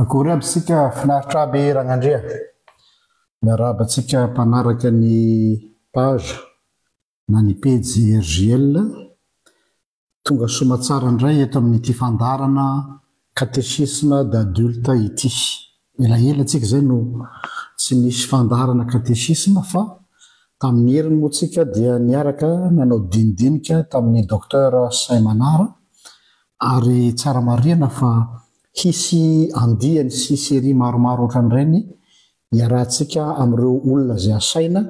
Akory aby sika finaritra aby Ragnandria. Miarahaba antsika mpanaraka ny page na ny pejy RGL. Tonga somatsara indray eto amin'ity fandarana catéchisme d'adulte ity. Elaela antsika zay no tsy misy fandarana catéchisme fa tamin'ny heriny moa tsika dia niaraka nanao dinidinika tamin'ny docteur Saymanara ary tsara marina fa hisy andiany sy série maromaro ohatran'ireny iarahantsika amin'ireo olona izay asaina.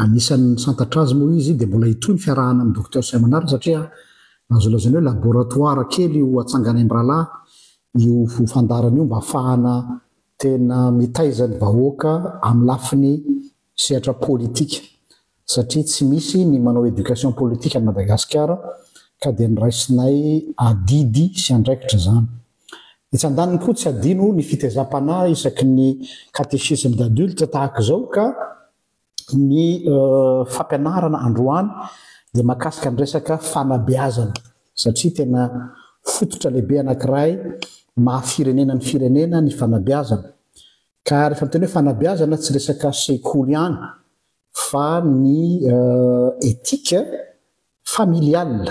Anisan'ny santatra azy moa izy dia mbola hitoy ny fiarahana amin'ny docteur Saymanara satria azo lazaina hoe laboratoire kely io Atsangana Imbrala io fandarana io mba ahafahana tena mitaiza ny vahoaka amin'ny lafiny sehatra politika satria tsy misy ny manao éducation politique à Madagasikara ka dia niraisinay adidy sy andraikitra zany. Itsy andaniny koa tsy adino ny fitezam-panahy isaky ny catéchisme d'adulte tahaka izao ka ny fampianarana androany dia mahakasika ny resaka fanabeazana satria tena fototra lehibe anankiray mahafirenena ny firenena ny fanabeazana. Ka rehefa miteny hoe fanabeazana tsy resaka sekoly ihany fa ny éthique familiale,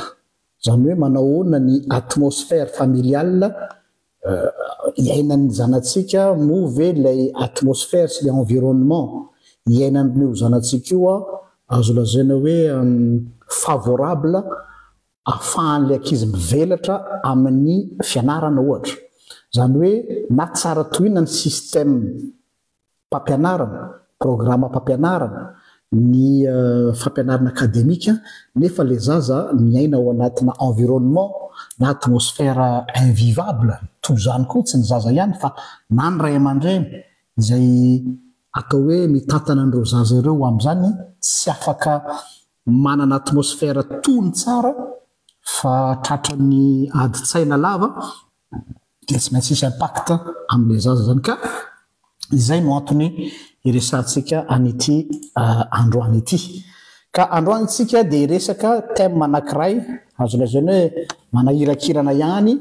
zany hoe manahoana ny atmosphère familiale iainan'ny zanatsika moa ve ilay atmosphère sy ilay environnement iainan'io zanatsika io azo lazaina hoe favorable ahafahan'ilay ankizy mivelatra amin'ny fianarana ohatra. Zany hoe na tsara tohina ny système mpampianarana, programme mpampianarana, ny fampianarana akademika nefa le zaza miaina ao anatina environnement na atmosphère invivable. Toy zany koa tsy ny zaza ihany fa na ny ray aman-dreny izay atao hoe mitantana an'ireo zaza ireo amin'izany tsy afaka manana atmosphère tony tsara fa tratran'ny adi-tsaina lava dia tsy maintsy hisy impact amin'ilay zaza zany. Ka izay no antony iresantsika an'ity androany ity. Ka androany tsika dia iresaka thème anankiray azo lazaina hoe manahirakirana ihany.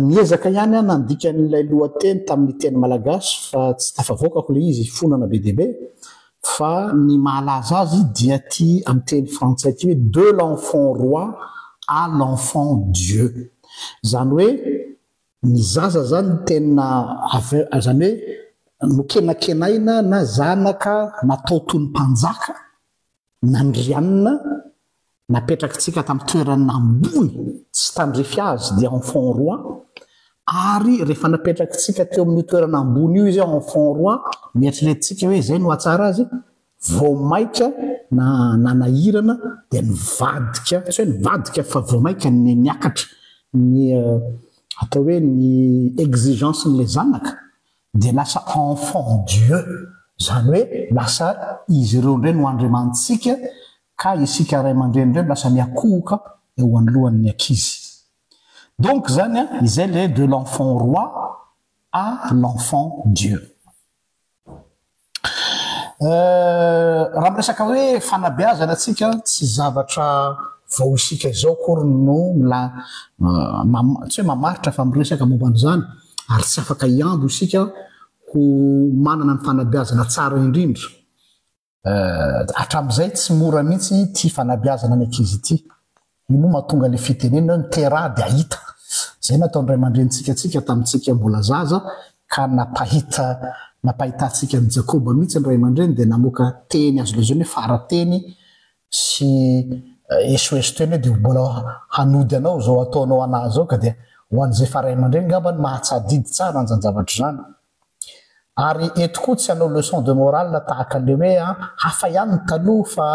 Niezaka ihany nandika n'ilay lohateny tamin'ny teny malagasy fa tsy tafavoakako ilay izy fonana be dia be fa ny mahalaza azy dia ty amin'ny teny frantsay ty hoe de l'enfant roi à l'enfant Dieu. Zany hoe ny zaza zany tena zany hoe nokenakenaina na zanaka natao toy ny mpanjaka nandrianina napetraka tsika tamin'ny toerana ambony tsy tandrify azy dia enfant roi ary rehefa napetraka tsika teo amin'ny toerana ambony io izy enfant roi mieritreretsika hoe zay no atsara azy vao maika na nahirana dia nivadika tsy hoe nivadika fa vao maika ny niakatra ny atao hoe ny exigence n'ilay zanaka dia lasa enfant Dieu. Zany hoe lasa izy ireo indray no andriamantsika ka isika ray aman-dreny indray lasa miakohoka eo anoloan'ny ankizy. Donc zany izay le de l'enfant roi à l'enfant Dieu. Raha miresaka hoe fanabeazana atsika tsy zavatra vao isika izao kory no tsy hoe mamaritra fa miresaka momba an'izany ary tsy afaka hiambo isika ho manana ny fanabeazana tsara indrindra. Hatramin'izay tsy mora mihitsy ty fanabeazana ny ankizy ity. Io moa mahatonga ilay fitenena ny tera dia ahita. Zay nataony ray aman-drenitsika tamintsika mbola zaza ka napahitantsika ny Jakoba mihitsy ny ray aman-dreny dia namoaka teny azo lazaina hoe farateny sy esoeso teny dia mbola hanody anao zao ataonao anazy zao ka dia ho an'izay faray aman-dreny ngamba ny mahatsadidy tsara an'izany zavatra zany. Ary eto koa tsy hanao leçon de morale tahaka an'le hoe hafa ihany ny taloha fa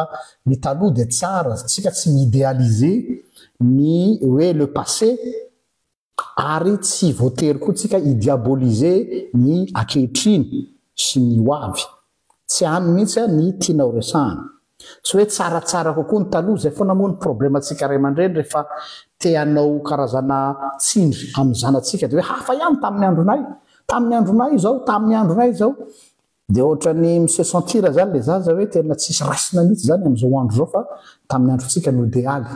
ny taloha dia tsara, tsika tsy mi-idéaliser ny hoe le passé ary tsy voatery koa tsika idiaboliser ny ankehitriny sy ny ho avy. Tsy hany mihitsy ny tianao resahana. Tsy hoe tsaratsara kokoa ny taloha, zay foana moa ny problèmantsika ray aman-dreny rehefa te hanao karazana tsindry amin'ny zanatsika dia hoe hafa ihany tamin'ny andronay. Tamin'ny andronay zao, tamin'ny andronay zao. Dia ohatran'ny se sentir zany le zaza hoe tena tsisy raisina mihitsy zany amin'izao andro zao fa tamin'ny androntsika no idéaly.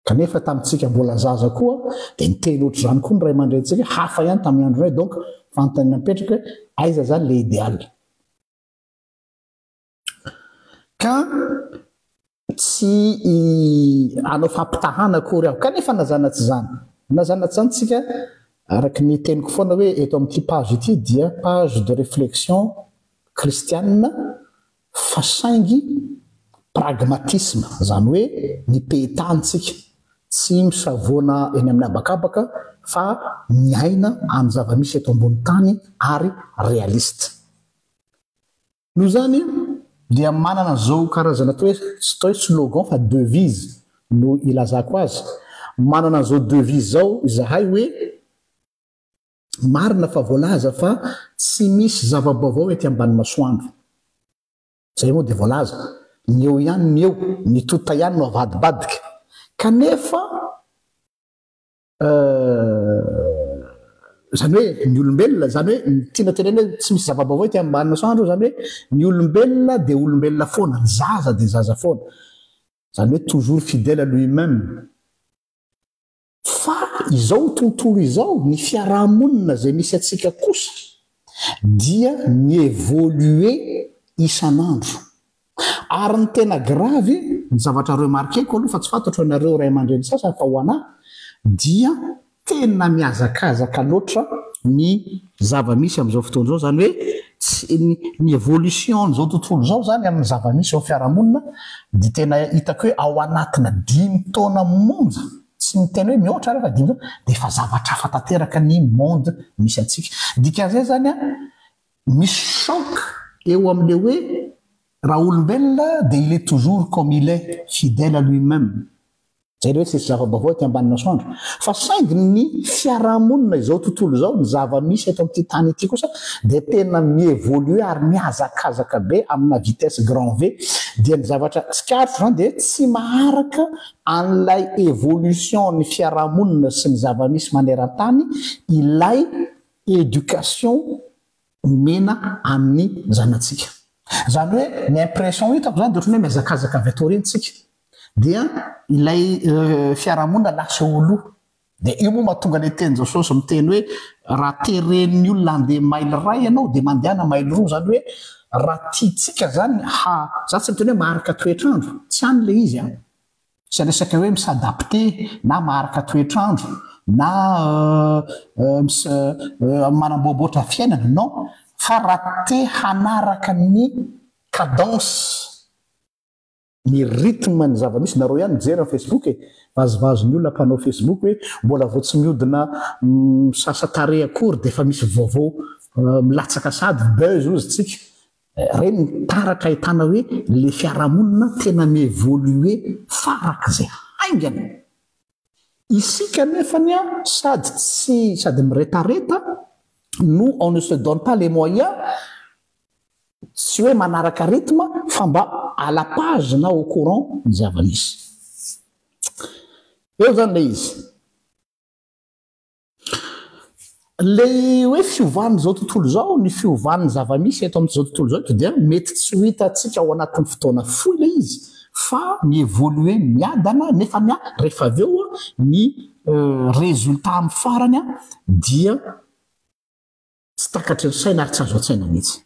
Kanefa tamintsika mbola zaza koa dia niteny ohatr' izany koa ny ray aman-drentsika hafa ihany tamin'ny andronay, donc fanontany napetraka hoe aiza zany le idéaly. Ka tsy anao fampitahana akory aho, kanefa nazanatsy zany. Nazanatsy zany tsika araky ny teniko foana hoe eto amin'ity page ity dia page de réflexion kristianina fa saingy pragmatisme, zany hoe nipehitantsika tsy misavoana eny amin'ny abakabaka fa miaina amin'ny zava-misy eto ambony tany ary réaliste. Noho zany dia manana zao karazana atao hoe slogan fa devise no ilazako azy. Manana zao devise zao izahay hoe marina fa voalaza fa tsy misy zava-baovao ety ambany masoandro. Zay moa dia voalaza. Ny eo ihany ny eo, ny tota ihany no avadibadika. Kanefa zany hoe ny olombelona, zany hoe tiana tenena hoe tsy misy zava-baovao ety ambany masoandro, zany hoe ny olombelona dia olombelona foana, ny zaza dia zaza foana. Zany hoe toujours fidèle à lui-même. Fa izao tontolo izao, ny fiarahamonina zay misy atsika kosa dia mievolue isan'andro. Ary ny tena gravy, ny zavatra remarqueko aloha fa tsy fantatra nareo ray aman-dreny sasany fa ho anahy, dia tena miazakazaka loatra ny zava-misy amin'izao fotoana izao, zany hoe ny évolution n'izao tontolo izao zany amin'ny zava-misy ao fiarahamonina dia tena hitako hoe ao anatina 5 taona monja, tsy miteny hoe mihoatra rehefa 5 taona dia efa zavatra hafa tanteraka ny monde misy antsika. Dikan'izay zany misy choc eo amin'le hoe raha olombelona dia il est toujours comme il est, fidèle à lui-même. Zay hoe tsisy zava-baovao ety ambany masoandro. Fa saingy ny fiarahamonina izao tontolo izao, ny zava-misy eto amin'ity tany ity kosa dia tena mievolue ary miazakazaka be amina vitesse grand V. Dia ny zavatra tsikaritro zany dia tsy maharaka an'ilay évolution ny fiarahamonina sy ny zava-misy maneran-tany ilay éducation mena amin'ny zanatsika. Zany hoe ny impression hitako zany dia ohatrany hoe miazakazaka avy atoriantsika. Dia ilay fiarahamonina lasa oloha. Dia io moa mahatonga ilay teny Jesosy miteny hoe raha teren'ny olona handeha maily ray ianao dia mandehana maily roa. Zany hoe raha tiatsika zany za tsy miteny hoe maharaka toetrandro, tsy hany le izy tsy resaka hoe misadapte na maharaka toetrandro na manamboaboatra fiainana, non, fa raha te hanaraka ny cadence, ny rythme ny zava-misy. Nareo ihany mijery amin'ny Facebook vazovazony olona mpanao Facebook hoe mbola vao tsy mihodina misasa-tare akory dia efa misy vaovao milatsaka sady buzz ozy tsika. Reny mitaratra ahitana hoe le fiarahamonina tena mievolue farak'izay haingana. Isika nefany sady miretareta, nous on ne se donne pas les moyens, tsy hoe manaraka rythme fa mba à la page na au courant ny zava-misy. Eo zany le izy. Le hoe fiovan'ny zao tontolo zao, ny fiovan'ny zava-misy eto amin'izao tontolo zao dia mety tsy ho hitantsika ao anatin'ny fotoana fohy le izy, fa mievolue miadana nefa rehefa avy eo ny résultat amin'ny farany dia tsy takatry ny saina ary tsy azo an-tsaina mihitsy.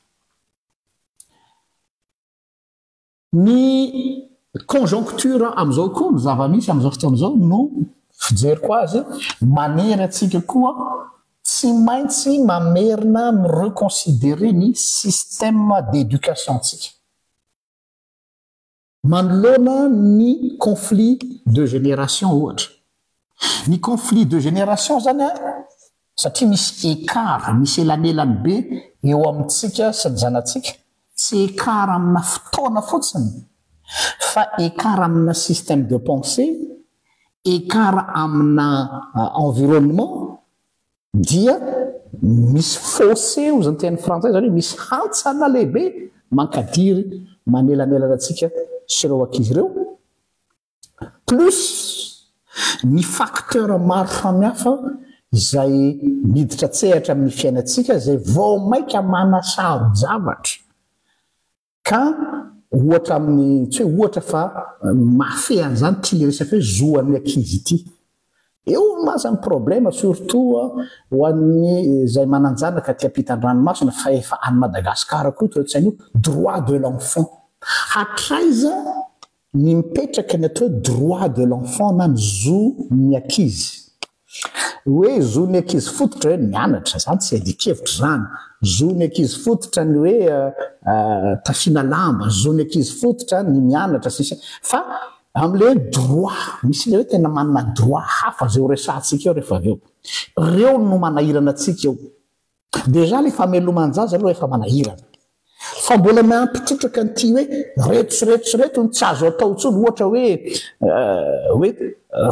Ny conjoncture amin'izao koa ny zava-misy amin'izao fotoana izao no fijeriko azy manery atsika koa tsy maintsy mamerina mireconsidérer ny système d'éducation antsika. Manoloana ny conflit de génération ohatra. Ny conflit de génération zany satria misy écart, misy elanelany be eo amintsika sy ny zanatsika tsy écart amina fotoana fotsiny fa écart amina système de pensée, écart amina environnement dia misy fossé ozy ny teny frantsay zany hoe misy hantsana lehibe mankadiry manelanelana atsika sy ireo ankizy ireo plus ny facteur maro samihafa izay miditra tsehatra amin'ny fiainatsika zay vao maika manasaro zavatra ka ohatra amin'ny tsy hoe ohatra fa mafean'izany ty le resaka hoe zoan'ny ankizy ity eo mazany problème surtout ho an'ny zay mananjanaka ty ampitan-dranomasina fa efa any Madagasikara koa toe-tsain'io droit de l'enfant hatraiza ny mipetraka ny atao hoe droit de l'enfant na ny zo ny ankizy hoe zo ny ankizy fototra hoe mianatra zany tsy adikevitra zany zo ny ankizy fototra ny hoe tafina lamba zo ny ankizy fototra ny mianatra sisy fa am'le droit misy le hoe tena manana droit hafa zay ho resantsika eo rehefa aveo reo no manahirana atsika eo déjà le fameloman-jaza aloha efa manahirana fa mbola mampitrotraka nyty hoe retsoretsoreto ny tsy azo atao ntsony ohatra hoe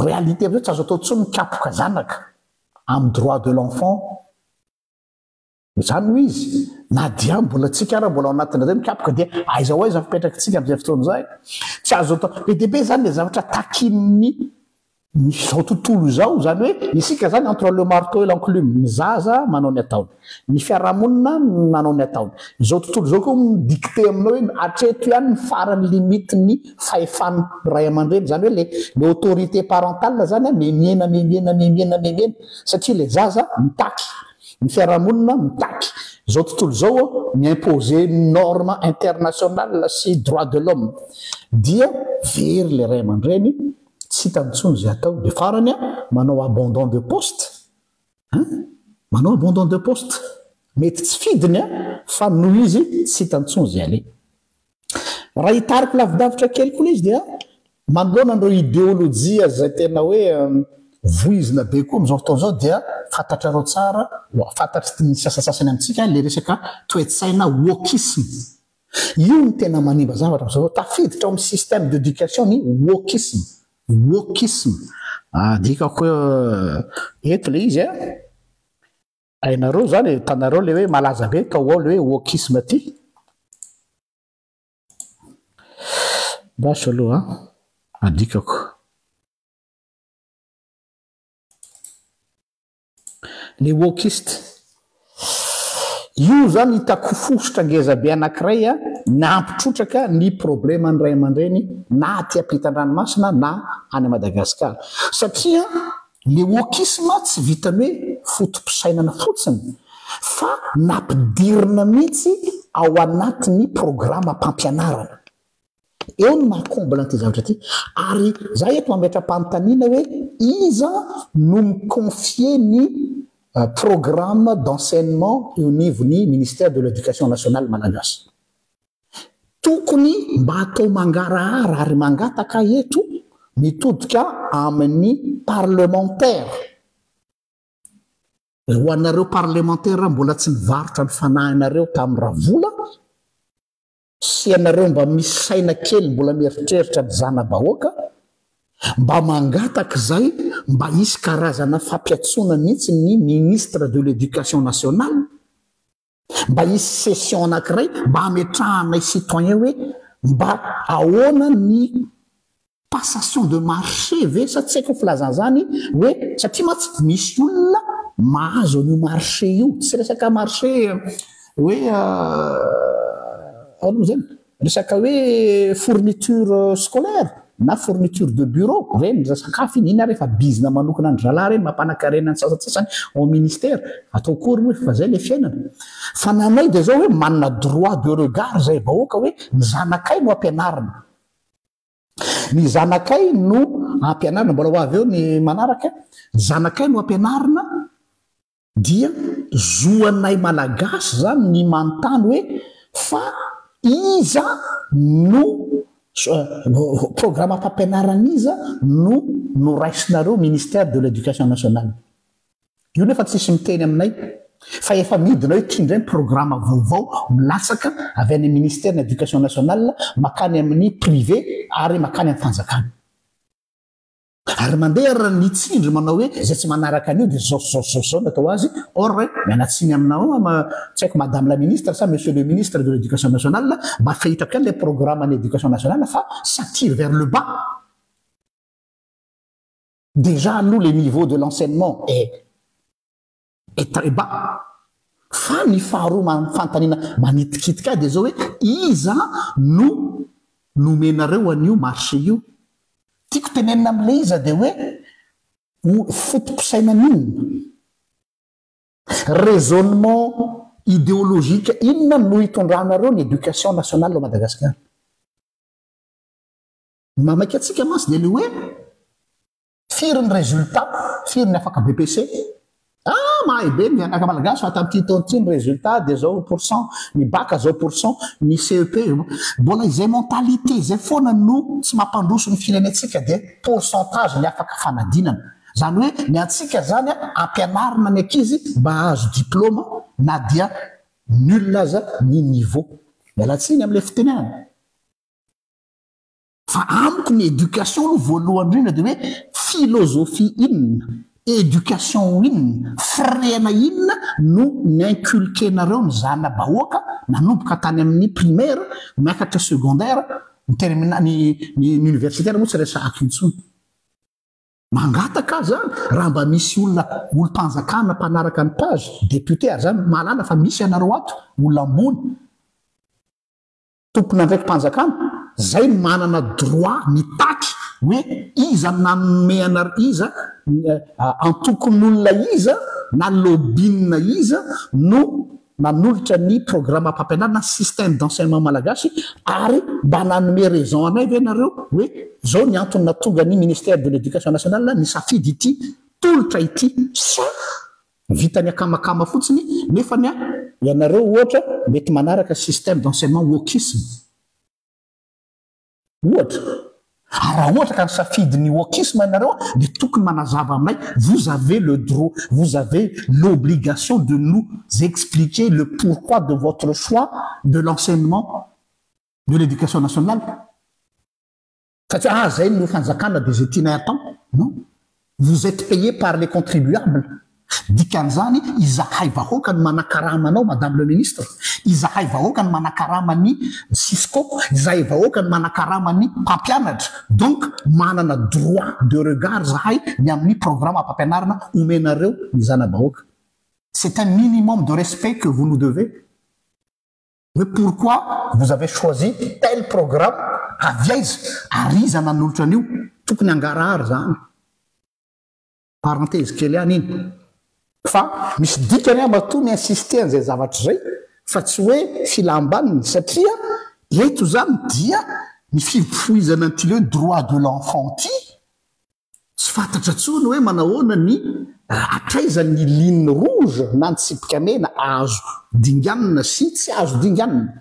réalité am'zay tsy azo atao ntsony mikapoka zanaka amin'ny droit de l'enfant zany ho izy na dia mbola tsika ara mbola ao anatina zay mikapoka dia aiza ho aiza fipetraka tsika am'izay fotoana zay tsy azo atao be deaibe zany le zavatra takin'ny zao tontolo zao zany hoe isika zany entre le marteau et l'enclume ny zaza manao ny ataony ny fiarahamonina manao ny ataony zao tontolo zao koa midikte aminao hoe atreto ihany ny farany limite ny fahefan'ny ray aman-dreny zany hoe le autorité parentale zany a memiena satria le zaza mitaky ny fiarahamonina mitaky zao tontolo zao miimposer norme internationale sy droit de l'homme dia very le ray aman-dreny tsy hitantsony zay atao de farany a manao abandon de poste manao abandon de poste mety tsy fidiny a fa noho izy tsy hitantsony zay ale raha hitariko lavidavitra kely koa izy dia manoloana andreo idéolojia zay tena hoe voizina be koa am'izao fotoana zao dia fantatrareo tsara fantatry ty misy sasasasany amintsika le resaka toe-tsaina wokisme io ny tena manimba zavatra am'zao tafiditra ao amin'ny système d'éducation ny wokisme dikako eto le izy ainareo zany tanareo le hoe malaza be tao ao le hoe wokisme ty basy aloha adikako le wokiste io zany hitako fosotra ngezabe anankiray nampitrotraka ny problème ny ray aman-dreny na ty ampitan-dranomasina na any Madagasikara satria le wokisme tsy vitany hoe fotom-pisainana fotsiny fa nampidirina mihitsy ao anatin'ny programme mpampianarana eo ny mahakombla nyty zavatra ty ary za eto mametram-panontaniana hoe iza no miconfie ny programme d'enseignement eo nivony ministère de l'éducation nationale malagasy tokony mba atao mangarahara ary mangataka eto mitodika amin'ny parlementaire ho anareo parlementaire mbola tsy nivarotra ny fanahinareo tamin'ny ravola sy anareo mba misy saina kely mbola mieritreritra ny zana-bahoaka mba mangataka zay mba isy karazana fampiatsona mihitsy ny ministre de l'éducation nationale mba isy session anankiray mba ametrahanay citoyen hoe mba ahoana ny passation de marché ve sa tsy haiko filazan'zany hoe satria matsy misy olona mahazo an'io marché io tsy resaka marché hoe ano zany resaka hoe fourniture scolaire na fourniture de bureau reny sakafo iny rehefa bizina manokana ny zalahy reny mampanankarena ny sasatsasany au ministère atao kory moa fa zay le fiainana fa nanay de zao hoe manana droit de regard zay bahoaka hoe ny zanakay no ampianarina ny zanakay no ampianarina mbola ho avy eo ny manaraka ny zanakay no ampianarina dia zoanay malagasy zany ny manontany hoe fa iza no programme mpampianarana iza no raisinareo ministère de l'éducation nationale io nefa tsisy miteny aminay fa efa midina hoe trindray programme vaovao milatsaka avy any ministère ny éducation nationale makany amin'ny privé ary makany amin'ny fanjakana ary mandeha raha nitsindry manao hoe zay tsy manaraka an'io dia zao natao azy or mianatsiny aminao tsy haiko madame la ministre sa monsieur le ministre de l'éducation nationale mba fahitako any le programme ny éducation nationale fa ça tire vers le bas. Déjà nous le niveau de l'enseignement est très bas. Fa ny faharoa fantanina manitikitika dia zao hoe iza no nomenareo an'io marché io. Tiako tenenina amin'le iza dia hoe fotoposaina n'inona raisonnement idéologique inona no hitondranareo ny éducation nationale au Madagascar. Mamaky atsika mantsy dia le hoe firy ny résultat firy ny afaka BPC mahay be mianaka malagasy fa tamin'ity taonty ny résultat dia zao pourcent ny bac zao pourcent ny CEP mbola izay mentalité zay foana no tsy mampandroso ny firenentsika dia pourcentage ny afaka fanadinana zany hoe ny antsika zany ampianarina ny ankizy mba azo diplôme na dia nul aza ny niveau mialatsiny amin'ilay fitenenana fa amiko ny éducation no voalohany indrindra dia hoe philosophie inona éducation inona frena inona no ninculquenareo ny zana bahoaka nanomboka tany amin'ny primaire miakatra secondaire ny universitaire moa tsy resahako intsony mangataka zany raha mba misy olom-panjakana mpanaraka ny page député ary zany malala fa misy anareo ato olona ambony tompona ndraiky mpanjakana zay manana droit mitaky hoe iza nanome iza antokon'olona iza na lobinina iza no nanolotra ny programme ampampianarana système d'enseignement malagasy ary mba nanome raison anay ve nareo hoe zao ny antony natonga ny ministère de l'éducation nationale ny safidy ity tolotra ity sa vitany akamakama fotsiny nefa ny ianareo ohatra mety manaraka système d'enseignement wokisme ohatra raha ohatra ka ny safidy ny wokisme ianareo dia tokony manazava aminay vous avez le droit vous avez l'obligation de nous expliquer le pourquoi de votre choix de l'enseignement de l'éducation nationale satria zay no fanjakana des etinay atao non vous êtes payé par les contribuables dikan'izany izahay vahoaka ny manakarama anao madame le ministre izahay vahoaka ny manakarama ny Cisco izahay vahoaka ny manakarama ny mpampianatra donc manana droit de regard zahay ny amin'ny programme ampampianarana omenareo ny zana-bahoaka c'est un minimum de respect que vous nous devez. Mais pourquoi vous avez choisi tel programme avy aiza ary iza nanolotra an'io tokony angarahary zany parenthèse kely any iny fa misy dikany mato ny insister an'izay zavatra zay fa tsy hoe filambaniny satria eto zany dia ny fifoizana an'ity le droit de l'enfant ty tsy fantatra tsony hoe manahoana ny atraizany ligne rouge na nitsipika mena azo dinganina sy tsy azo dinganina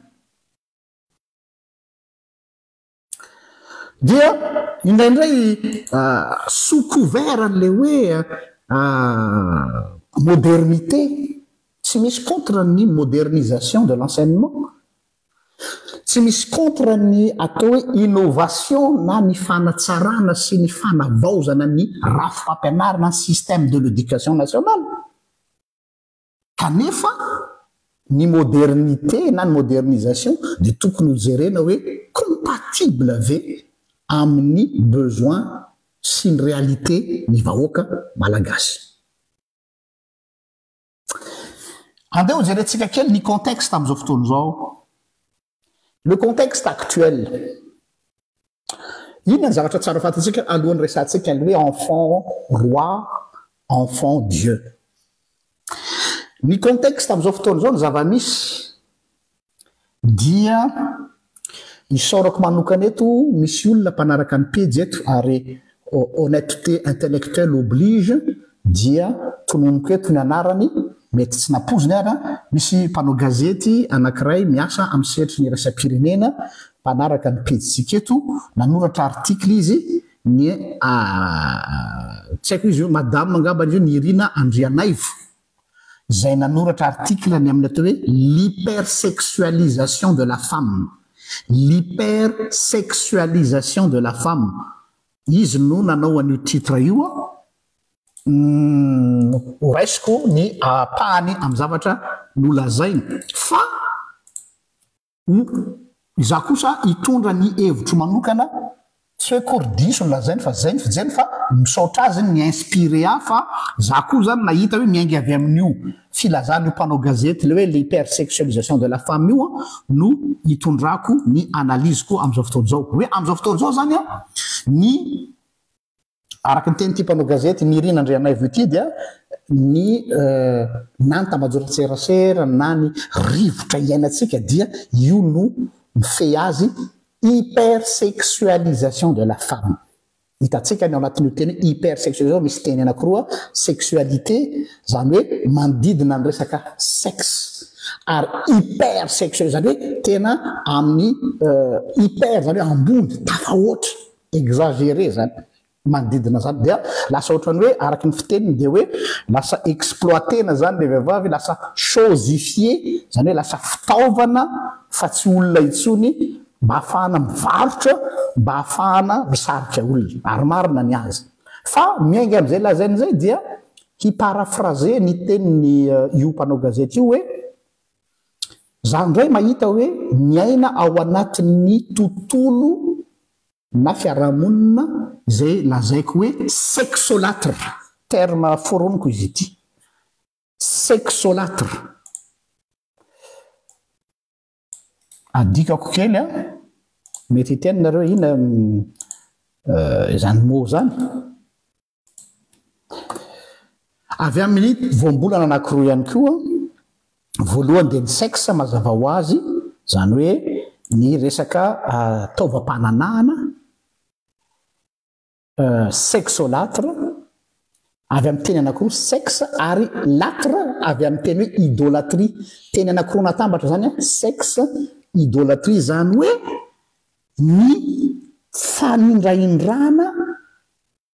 dia indraindray sous couvert an'le hoe modernité tsy misy contre ny modernisation de l'enseignement tsy misy contre ny atao hoe innovation na ny fanatsarana sy ny fanavaozana ny rafim-pampianarana ny système de l'éducation nationale kanefa ny modernité na ny modernisation dia tokony ho jerena hoe compatible ave amin'ny besoin sy ny réalité ny vahoaka malagasy. Andeha ho jerentsika kely ny contexte amin'izao fotoana izao. Le contexte actuel. Inona ny zavatra tsara fantatsika alohan'ny resantsika ny hoe enfant roi, enfant Dieu. Ny contexte amin'izao fotoana izao ny zava-misy dia isaorako manokana eto misy olona mpanaraka ny pejy eto ary honnêteté intellectuelle oblige dia tononoko eto ny anarany mety tsy napoziny ary misy mpanao gazety anankiray miasa amin'ny sehatry ny raisam-pirenena mpanaraka ny pejitsika eto nanoratra article izy ny tsy haiko izy io madame angamba izy io ny Irina Andrianaivo zay nanoratra article ny amin'ny atao hoe l'hypersexualisation de la femme. L'hypersexualisation de la femme. Izy no nanao an'io titre io ho raisiko ny apahany amin'ny zavatra nolazainy fa za kosa hitondra ny hevitro manokana tsy hoe kordiso nolazainy fa zay ny fijeriny fa misaotra azy ny inspiré fa za koa zany nahita hoe miaingy avy amin'io filazana io mpanao gazety le hoe l'hypersexualisation de la femme io no hitondrako ny analyzeko am'izao fotoana zao hoe am'izao fotoana zao zany ny araky ny teny ty mpanao gazety nirina andrianay vitidy ny na ny tambajoratserasera na ny rivotra iainatsika dia io no mife azy hypersexualisation de la femme. Hitatsika ny ao anatin'io teny hypersexualisation misy teny anankiroa sexualité zany hoe manodidina ny resaka sexe ary hypersexualité zany hoe tena amin'ny hyper zany hoe ambony tafahoatra exagéré zany manodidina zany dia lasa ohatrany hoe araky ny fiteniny dia hoe lasa exploitena zany le vehivavy lasa chosifié zany hoe lasa fitaovana fa tsy olona itsony mba ahafahana mivarotra mba ahafahana misarika olona ary marina ny azy fa miaingy am'izay lazain'izay dia hiparafrase ny teniny io mpanao gazety io hoe za ndray mahita hoe miaina ao anatin'ny tontolo na fiarahamonina izay lazaiko hoe sexolatre terme foroniko izy ity sexolatre adikako kely mety hitenynareo ina zany mo zany avy amin'ny voambolana anankiroa ihany koa voalohany dia ny sexe mazava ho azy zany hoe ny resaka taovam-pananahana sexolatre avy amin'ny teny anankiroa sexe ary latre avy amin'ny teny hoe idôlatrie teny anankiroa natambatra zany sexe idôlatrie zany hoe ny fanindraindrana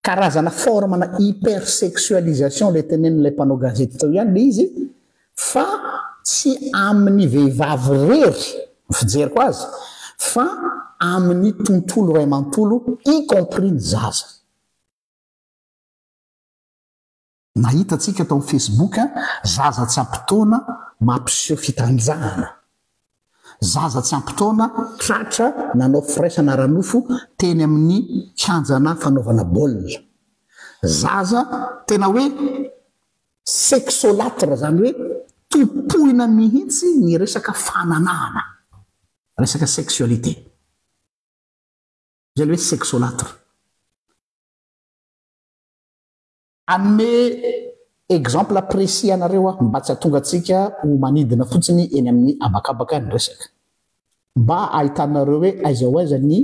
karazana formana hypersexualisation le tenenin'ilay mpanao gazety tao ihany le izy fa tsy amin'ny vehivavy rery fijeriko azy fa amin'ny tontolo ray amantolo y compris ny zaza nahita tsika tao amin'ny Facebook zaza tsy ampitoana mampiseho fitanjahana zaza tsy ampitoana tratra nanao firaisana ranofo teny amin'ny kianjana fanaovana baolina zaza tena hoe sexolatre zany hoe topoina mihitsy ny resaka fananahana resaka sexualité zay le hoe sexolatre anome exemple précis anareo mba tsy hatonga atsika ho manidina fotsiny eny amin'ny abakabaka ny resaka mba ahitanareo hoe aiza ho aiza ny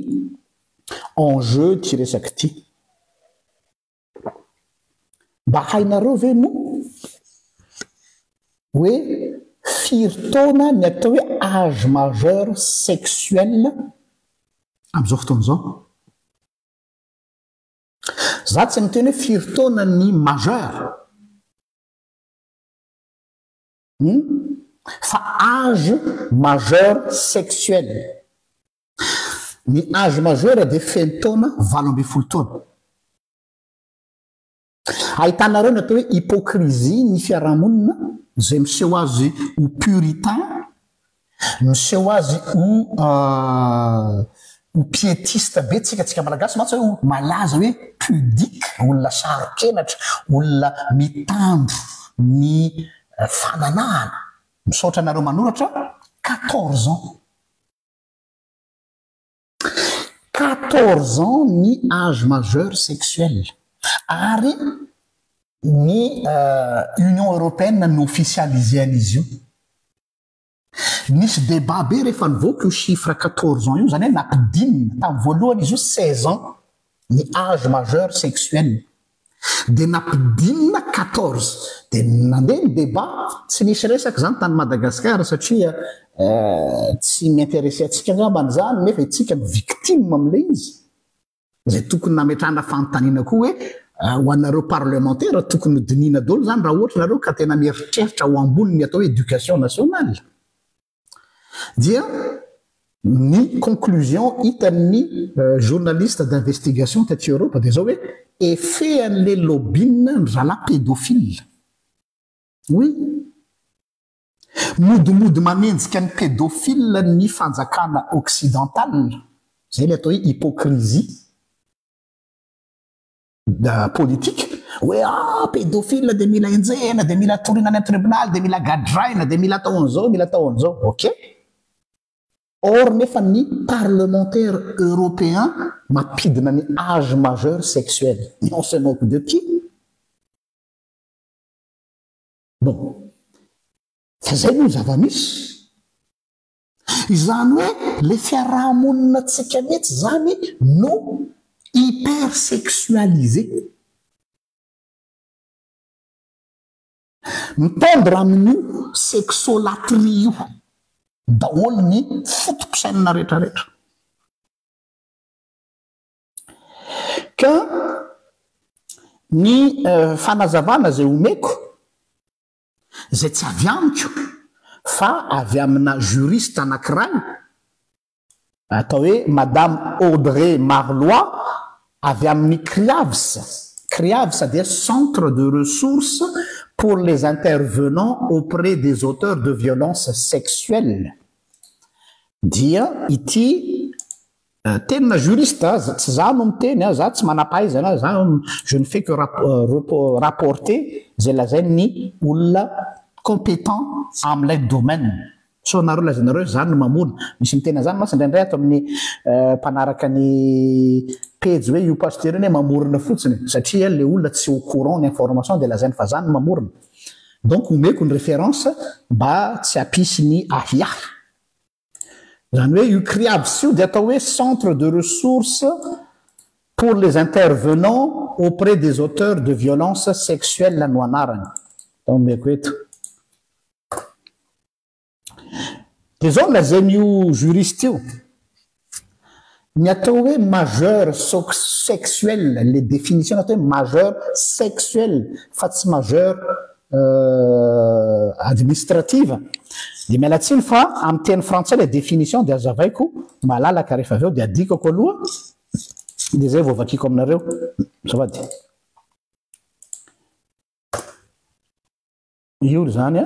enjeu ty resaka ty mba hainareo ve mo hoe firy taona ny atao hoe âge majeur sexuel am'izao fotoana zao za tsy miteny hoe firy taona ny majeur fa âge majeur sexuel ny âge majeur dia feno taona 20 taona ahitanareo ny atao hoe hypocrisie ny fiarahamonina zay miseho azy ho puritain miseho azy ho piétiste be tsika malagasy matsy hoe malaza hoe pudique olona sarokenatra olona mitandro ny fananahana misaotra anareo manoratra 14 ans 14 ans ny âge majeur sexuel ary ny Union européenne no officialisé an'izy io nisy débat be rehefa nivoaka io chiffre 14 ans io zany hoe nampidinina tamin'ny voalohany izy io 16 ans ny âge majeur sexuel dia nampidinina 14 dia nandeha ny débat tsy nisy resaka zany tany Madagasikara satria tsy miintéressé atsika ngambany zany nefa itsika victime am'le izy zay tokony nametrahana fanontaniana koa hoe ho anareo parlementaire tokony hodinina dolo zany raha ohatra nareo ka tena mieritreritra ho ambony ny atao hoe éducation nationale dia ny conclusion hitan'ny journaliste d'investigation taty Europe dia zao hoe efehan'le lobine ny zalahy pédophile oui modimody manenjika ny pédophile ny fanjakana occidentale zay le atao hoe hypocrisie politique hoe pédophile de mila enjena de mila torina any tribunal de mila gadraina de mila atao an'izao ok or nefa ny parlementaire européen mapidina ny âge majeur sexuel on se moque de qui bon fa zay no zava-misy izany hoe le fiarahamonina tsika mihitsy zany no hypersexualisé mitondra amin'io sexolatrie io daholo ny fotom-pisainana rehetrarehetra ka ny fanazavana zay omeko zay tsy avy amiko fa avy amina juriste anankiray atao hoe madame Audrey Marlois avy amin'ny CRIAVS dia centre de ressources pour les intervenants auprès des auteurs de violences sexuelles dia ity tena juriste tsy za no miteny za tsy manam-pahaizana za je ne fais que rapporter zay lazainy olona compétent amin'ilay domaine so nareo lazanareo zany no mamona misy mitena zany masy indraindray ato amin'ny mpanaraka ny page hoe io pasteur iny mamorona fotsiny satria le olona tsy au courant ny information de lazainy fa zany mamorona donc omeko ny référence mba tsy apisy ny ahiahy zany hoe io CRIAVS io dia atao hoe centre de ressources pour les intervenants auprès des auteurs de violences sexuelles no anarany omeko eto dia zao lazain'io juriste io ny atao hoe majeur sexuel les définitions atao hoe majeur sexuel fa tsy majeur administrative dia mialatsiny fa amin'ny teny frantsay le définition dia azavaiko malalaka rehefa avy eo dia adikako aloha dia zay vao vakiko aminareo zavady io zany a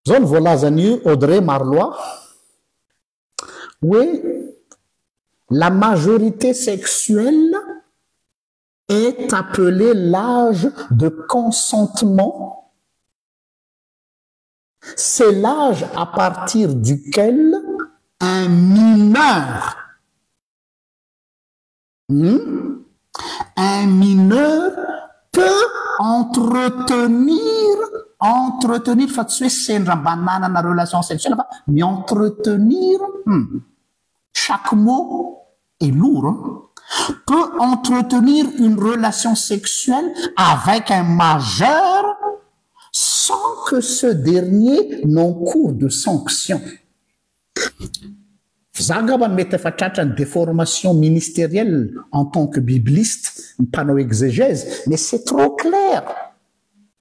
zao ny voalazan'io Audrey Marlois oui, la majorité sexuelle est appelée l'âge de consentement. C'est l'âge à partir duquel un mineur, peut entretenir fa tsy hoe sendra mba nanana relation sexuelle fa mi-entretenir chaque mot est lourd peut entretenir une relation sexuelle avec un majeur sans que ce dernier n'encourt de sanctions. Zagaba mety efa tratrany déformation ministérielle en tant que bibliste, panneau exégèse, mais c'est trop clair.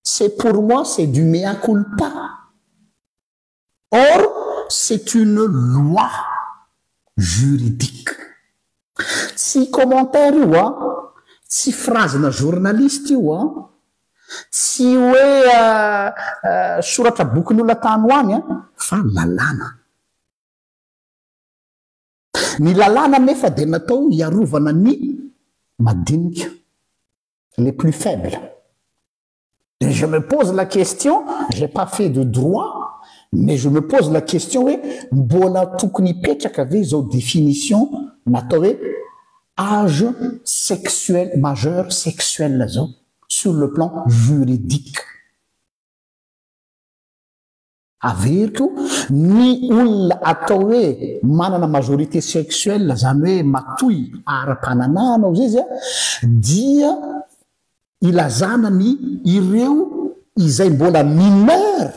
C'est pour moi, c'est du mea culpa. Or, c'est une loi juridique. Si commentaire io a, si phrase na journaliste io a, si hoe soratra bokin'olona tany hoany a, fa lalàna. Ny lalàna nefa dia natao hiarovana ny madinika, les plus faibles. Et je me pose la question, j'ai pas fait de droit, mais je me pose la question hoe mbola tokony hipetraka ve zao définition natao hoe âge sexuel majeur sexuel zao sur le plan juridique. Averiko ny olona atao hoe manana majorité sexuelle zany hoe matoy ara-pananana zay izy dia ilazana ny ireo izay mbola mineur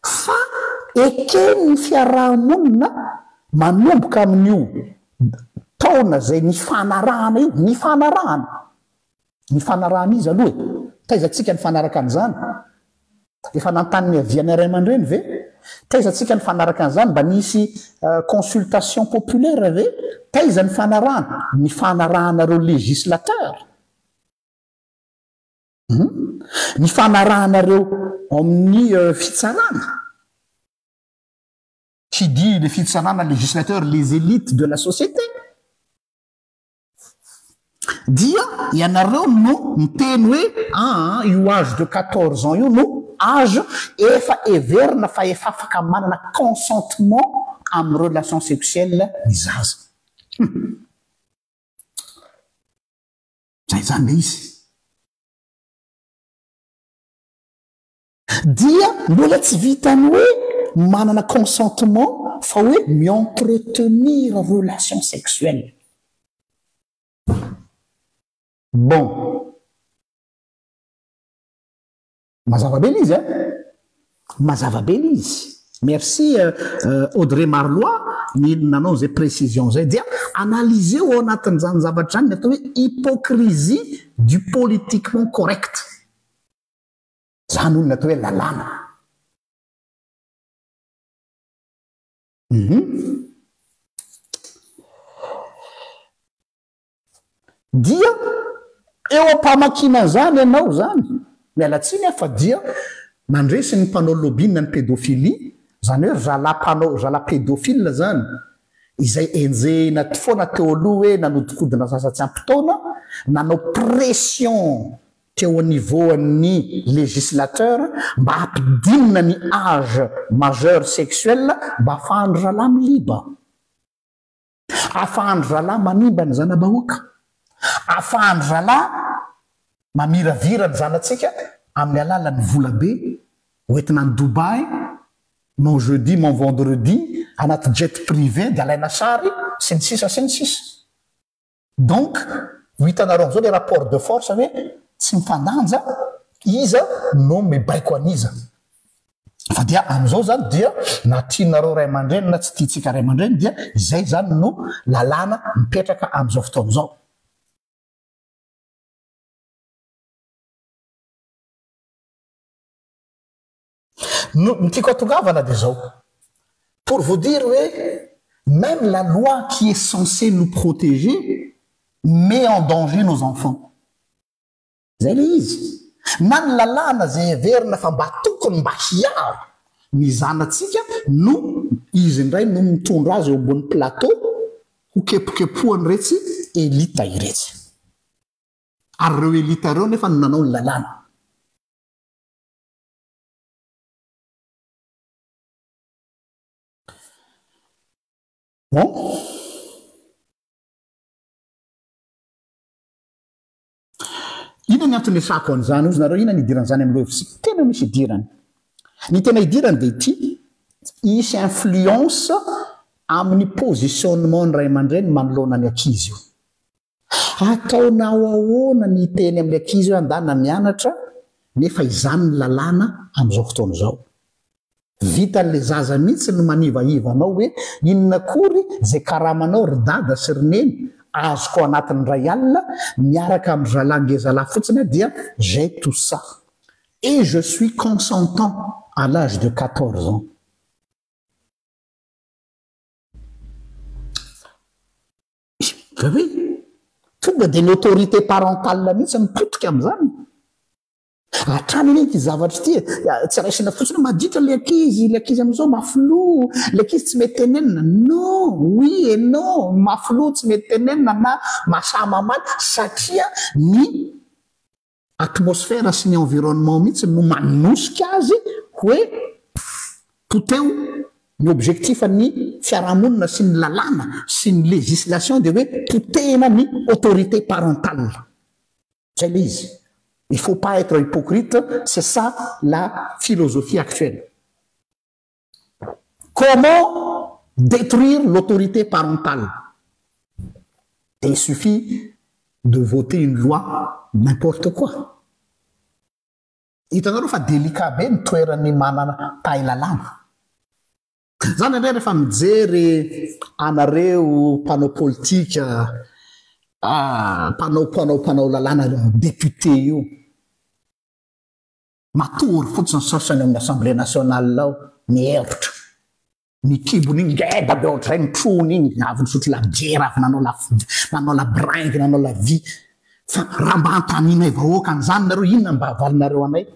fa ekeny ny fiarahamonina manomboka amin'io fotoana zay ny fanarahana io, ny fanarahana izy aloha taizatsika ny fanaraka an'izany efa nantaniny aviany ray aman-dreny ve taizatsika ny fanaraka an'izany mba nisy consultation populaire ve taiza ny fanarahanareo législateur ny fanarahanareo amin'ny fitsarana qui dit les fitsarana législateur les élites de la société dia ianareo no miteny hoe io âge de 14 ans io no âge efa everina fa efa afaka manana consentement amin'ny relation sexuelle ny zaza zay zany le izy dia mbola tsy vitany hoe manana consentement fa hoe mi-entretenir relation sexuelle. Bon, mazava be izy mazava be izy. Merci Audrey Marlois ny nanao zay précision zay dia analyser ao anatin'izany zavatra zany atao hoe hypocrisie du politiquement correct. Zany olona atao hoe lalàna. Dia eo am-pamakina zany ianao zany mialatsiny fa dia nandresy ny mpanao lobbyna ny pédophilie zany hoe zala pédophile zany izay enjehina foana teo aloha hoe nanodikodina sasatsy ampitaona nanao pression teo niveau an'ny législateur mba hampidinina ny âge majeur sexuel mba afahandry zalahy miliba afahandry zalahy manimba ny zana-bahoaka afahandry zalahy mamiravirany zanatsika amin'ny alalan'ny vola be hoentina any Dubai mon jeudi mon vendredi anaty jet privé de alaina sary sy ny sisa donc hitanareo am'izao le rapport de force hoe tsy mifandanja iza no mibaiko an'iza fa dia am'izao zany dia na tianareo ray aman-dreny na tsy tiatsika ray aman-dreny dia izay zany no lalàna mipetraka am'izao fotoana izao. Nous pour vous dire, oui, même la loi qui est censée nous protéger met en danger nos enfants. Zay le izy. Nan lalàna zay everina fa mba tokony mba hiaro ny zanatsika no izy indray no mitondra azy eo ambony plateau ho kepokepohany retsy elita iretsy. Ary reo elita reo nefa no nanao ny lalàna. Bon. Ina ny antony esako an'izany ozy nareo ina ny idiran'izany amin'ny loefisika tena misy idirany. Ny tena idirany dia ity isy influence amin'ny positionnement ny ray aman-dreny manoloana ny ankizy io. Ataonao ahoana ny teny amin'ny ankizy io andana mianatra nefa izany ny lalàna amin'izao fotoana izao. Vitan'le zaza mihitsy no manivaiva anao hoe inona kory zay karamanao ry dada sy ry neny azoko anatin'ny ray alina miaraka amin'ny zalahy zalahy fotsiny dia j'ai tout ça et je suis consentant à l'âge de 14 ans. Oui, tonga dia l'autorité parentale mihitsy mipotika amin'izany. Hatrany iny zavatra ty tsy raisina fotsiny maditra le ankizy amin'izao mafilo le ankizy tsy mety tenenina non oui et non mafilo tsy mety tenenina na masamamaly satria ny atmosphère sy ny environnement mihitsy no manosika azy hoe poteo ny objectif ny fiarahamonina sy ny lalàna sy ny législation de hoe potehina ny autorité parentale. Zay le izy. Il ne faut pas être hypocrite, c'est ça la philosophie actuelle. Comment détruire l'autorité parentale? Il suffit de voter une loi, n'importe quoi. Hitanareo fa délicat be ny toeran'ny manana tay lalàna. zany indray rehefa mijery anareo mpanao politika mpanao lalàna député io matory fotsiny sasany amin'ny assemblée nationale lao mihevitra mikibony igny ngeda be ohatray mitrony igny avy nisotro labiera avy nanao labringy nanao lavy fa raha mba antaninay vahoaka an'izany nareo inona mba avalinareo anay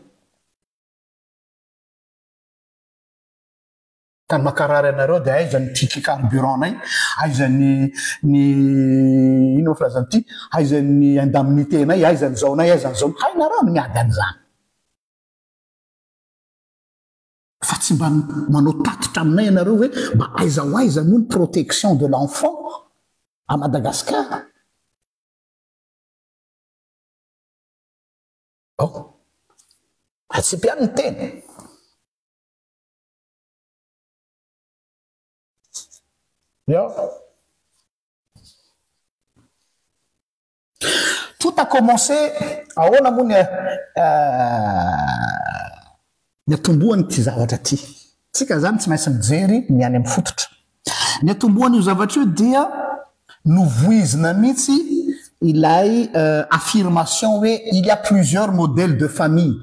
tany makarary anareo dia aizany tiky carburant-nay aizany ino filazany ty aizany indemnité-nay aizany zaonay aizany zao hainareo no miady an'izany fa tsy mba manao tatitra aminay ianareo hoe mba aiza ho aiza noho ny protection de l'enfant à Madagascar. Tsy mpiany ny teny tout a commencé ahoana moa ny atombohany ty zavatra ty tsika zany tsy maintsy mijery ny any amin'ny fototra ny atombohany io zavatra io dia novoizina mihitsy ilay affirmation hoe il y a plusieurs modèles de famille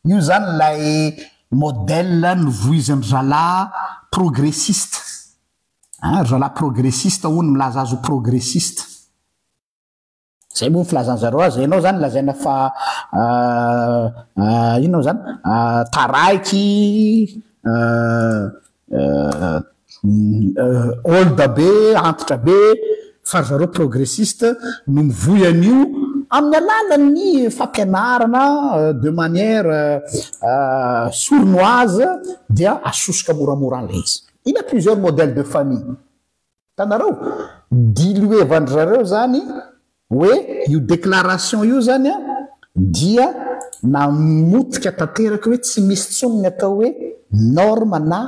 io zany lay modèle novoiziny zalahy progressiste zalahy progressiste hono milaza azo progressiste zay moa filazan'zareo azy ianao zany lazaina fa inao zany taraiky olda be antitra be fa zareo progressiste no mivoy an'io amin'ny alalan'ny fampianarana de manière sournoise dia asosoka moramora an'ilay izy. Il y a plusieurs modèles de famille tanareo diluevandry zareo zany hoe io déclaration io zany dia namotika tanteraka hoe tsy misy tsony ny atao hoe norme na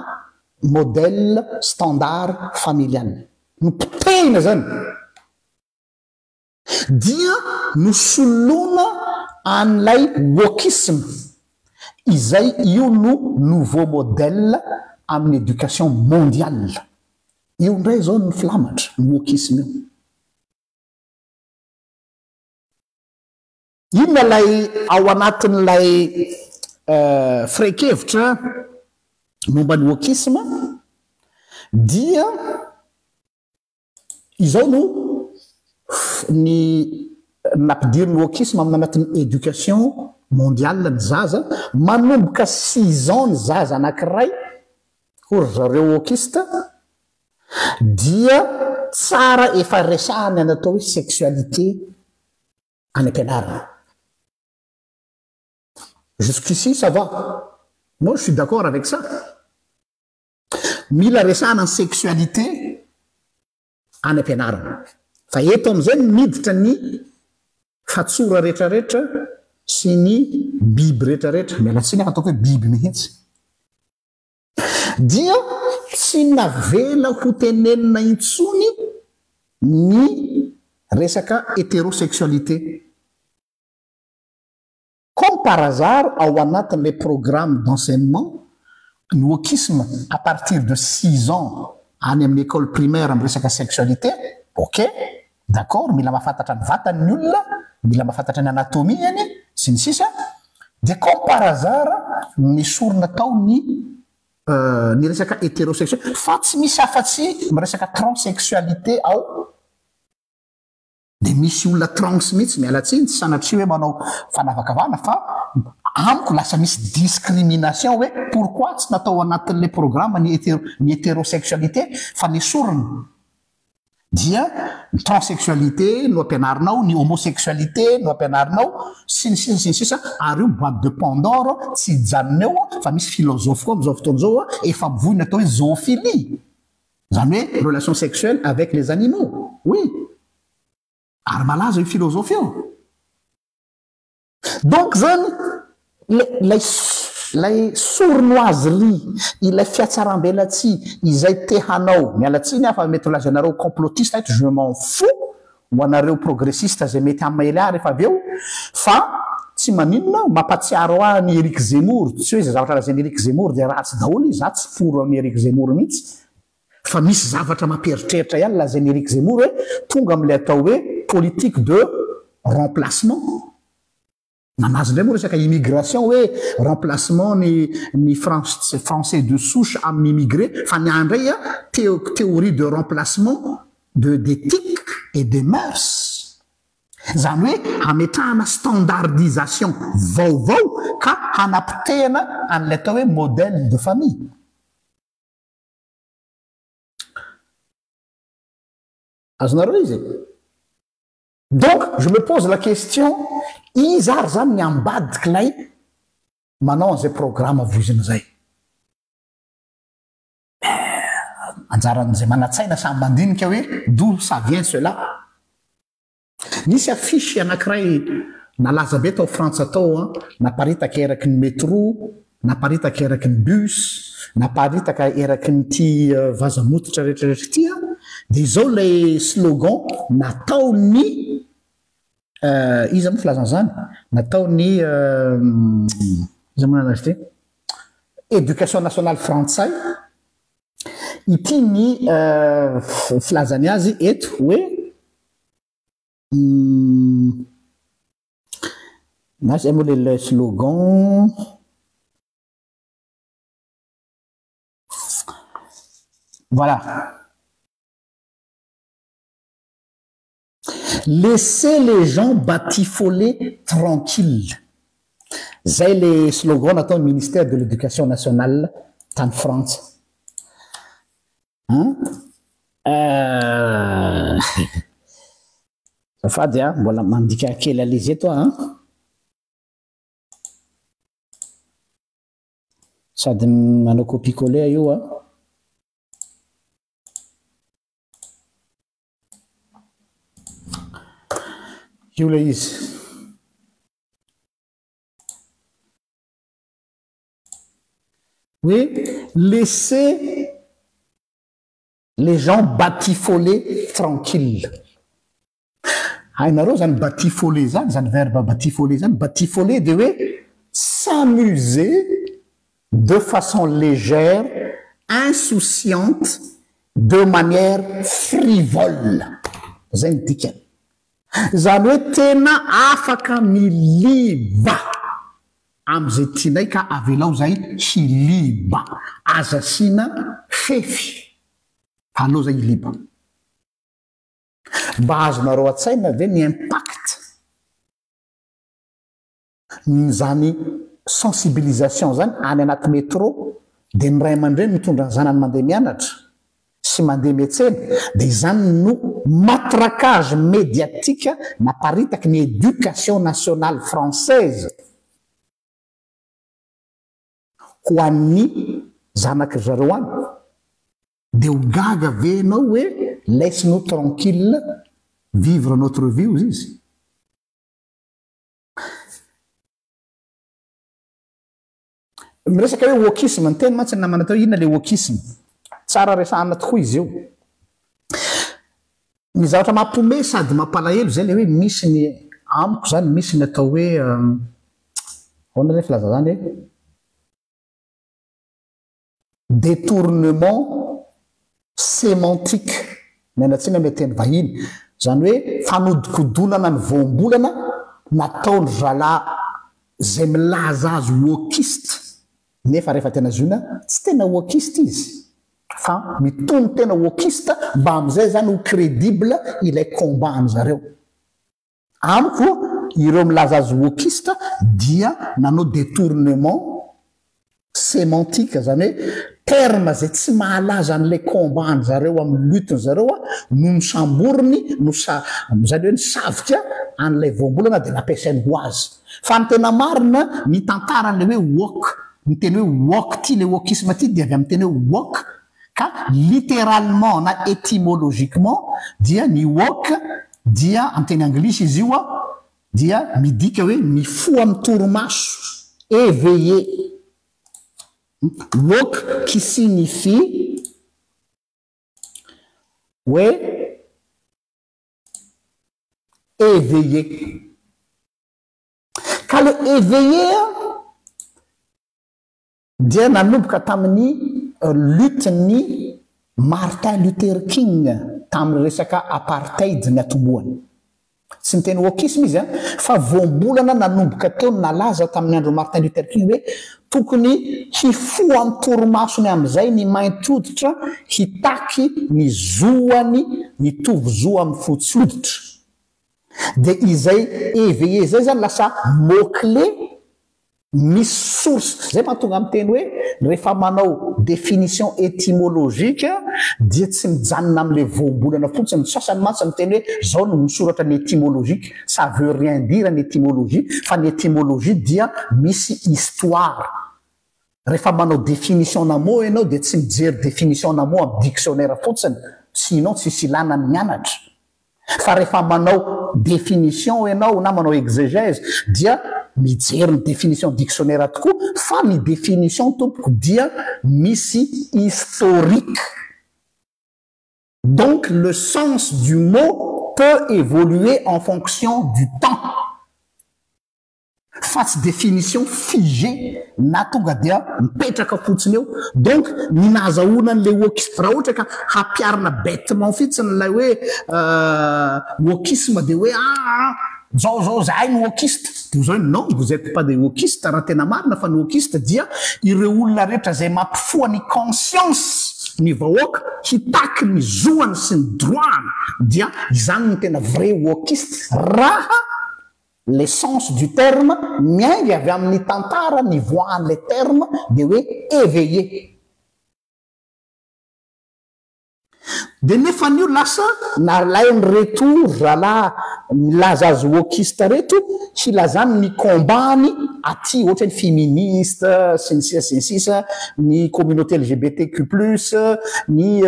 modèle standard familial nopotehina zany dia nosolona an'ilay wokisme izay io no nouveau modèle amin'ny éducation mondiale io ndray zao ny filamatra ny wokisme io inona lay ao anatin'ilay firaikevitra momba ny wokisme dia izao no ny nampidiriny wokisme amin'ny anatin'ny éducation mondiale ny zaza manomboka 6 ans ny zaza anankiray hory zareo wokiste dia tsara efa resahany any atao hoe sexualité any ampianarana. Jusqu'ici ça va, moi je suis d'accord avec ça. Mila resahana ny sexualité any ampianarana fa eto am'izay miditra ny fatsora rehetrarehetra sy ny biby rehetrarehetra mialatsiny ataoko hoe biby mihitsy dia tsy navela ho tenenina intsony ny resaka hétérosexualité comme par hasard ao anatin'ilay programme d'enseignement ny wokisme à partir de 6 ans any amin'ny école primaire amin'ny resaka sexualité ok d'accord mila mahafantatra ny vatany olona mila mahafantatra ny anatomie any sy ny sisa dia comme par hasard ny sorona tao ny resaka hétérosexuel fa tsy misy afa-tsy miresaka transsexualité ao dia misy olona trans mihitsy mialatsiny tsy sanatria hoe manao fanavakavana fa amiko lasa misy discrimination hoe pourquoi tsy natao anatin'ilay programme ny hétérosexualité fa ny sorona dia ny transsexualité no ampianarinao ny homosexualité no ampianarinao sy ny sisa ary io boîte de Pandore tsy hijanona eo fa misy philosophe koa am'izao fotoana zao efa mivoy ny atao hoe zoophilie zany hoe relation sexuelle avec les animaux oui ary malaza io philosophie io donc zany lay sournoiserie ilay fiatsaram-belatsy izay tehanao mialatsiny afa mety ho lazanareo complotiste eto je m'en fous ho anareo progressiste zay mety amin'ny maily rehefa avy eo fa tsy maninona mampatsiaro ahy ny Éric Zemmour tsy hoe zay zavatra lazain'ny Éric Zemmour dia ratsy daholo izy za tsy foro amin'ny Éric Zemmour mihitsy fa misy zavatra mamperitreritra ihany lazain'ny Éric Zemmour hoe tonga amin'ilay atao hoe politique de remplacement nanazy indray moa resaka immigration hoe remplacement ny français de souche amin'ny immigré fa ny andray a théorie de remplacement d'éthique et de mœurs zany hoe ametrahana standardisation vaovao ka hanapitehana an'ilay atao hoe modèle de famille azonareo izy donc je me pose la question izy ary zany ny ambadikilay manao an'izay programme voizina zay anjaran'izay manatsaina samy mandinika hoe d'où ça vient cela nisy afisy anankiray nalaza be tao frantsa tao naparitaka eraky ny métro naparitaka eraky ny bus naparitaka eraky ny ty vazamototra rehetrarehetra ty dia izao lay slogan nataony izy moa filazana zany nataony izy manana azy ty éducation nationale frantsay ity ny filazany azy eto hoe nasy zay moa le slogan voilà laissez les gens batifoler tranquilles zay le slogan nataony ministère de l'éducation nationale tany frantsa zafady mbola mandika kely alizy eto sady manao copie-coller io io le izy oui laissez les gens batifoler tranquilles hainareo zany batifoler zany verbe batifoler zany batifoler de hoe s'amuser de façon légère insouciante de manière frivole zay ny dikany zany hoe tena afaka miliba am'izay tianay ka avelao zay hiliba aza sina fefy alao zay hiliba mba azonareo atsaina ve ny impact zany sensibilisation zany any anaty métro dia ny ray aman-dreny mitondra ny zanany mandeha mianatra sy mandeha miantsena dia zany no matraquage médiatique naparitaky ny éducation nationale française ho an'ny zanaky zareo any dia ho gaga venao hoe laisse-nous tranquille vivre notre vie ozy izy miresaka hoe wokisme ny teny mantsy namana tao inona le wokisme tsara resahana tokoa izy io ny zavatra mampome sady mampalahelo zay le hoe misy ny amiko zany misy ny atao hoe ahoana zay filaza zany hoe détournement sémantique mianatsina ame teny vahiny zany hoe fanodikodonana ny voambolana nataony zalahy zay milaza azy wokiste nefa rehefa tena zona tsy tena wokiste izy fa mitony tena wokiste mba am'izay zany ho crédible ilay combat an'zareo amiko ireo milaza azy wokiste dia nanao détournement sémantique zany hoe terme zay tsy mahalaza an'ilay combat an'zareo amin'ny lutte zareo no nosamboriny zany hoe nisavika an'ilay voambolana dia nampiasainy ho azy fa ny tena marina ny tantaran'le hoe wok ny teny hoe wok ty le wokisme ty dia avy amin'ny teny hoe wok ka littéralement na étymologiquement dia ny wok dia amin'ny teny anglisy izy io dia midika hoe mifo amin'ny toromaso éveillé wok qui signifie ouais éveillé ka le éveillé dia nanomboka tamin'ny luteny Martin Luther King tamin'ny resaka apartheid ny atomboany tsy ny teny wokisme izy fa voambolana nanomboka teo nalaza tamin'ny andro Martin Luther King hoe tokony hifoha amin'ny torimasony amin'izay ny mainty hoditra hitaky ny zoany ny tovizo amin'ny fotsy hoditra dia izay éveillé zay zany lasa mot-clé misy source zay mahatonga amin'ny teny hoe rehefa manao définition étymologique dia tsy mijanona amin'ilay voambolana fotsiny sasany mantsy amin'ny teny hoe zao no misoratra ny étymologique ça veut rien dire ny étymologie fa ny étymologie dia misy histoire rehefa manao définition na mot ianao dia tsy mijery définition na mot amin'ny dictionnaire fotsiny sinon tsisy ilana ny mianatra fa rehefa manao définition ianao na manao exégèse dia mijery ny définition dictionnaire tokoa fa ny définition tompoko dia misy historique donc le sens du mot peut évoluer en fonction du temps fa tsy définition figée na tonga dia mipetraka fotsiny eo donc ny nahazahoana an'ilay wokisme raha ohatra ka hampiarina bêtement fitsiny lay hoe wokisme dia hoe zao zahay ny wokiste dia zao non vous êtes pas des wokistes raha tena marina fa ny wokiste dia ireo olona rehetra zay mampifoha ny conscience ny vahoaka hitaky ny zoany sy ny droany dia izany ny tena vrai wokiste raha l'essence du terme miainga avy amin'ny tantara ny voan'le terme dia hoe éveillé dia nefa nio lasa nalay ny retour rahala milaza azy wokiste reto hilazany ny kombany aty ohatra ny féministe sy ny sisa ny communauté LGBTQ+, ny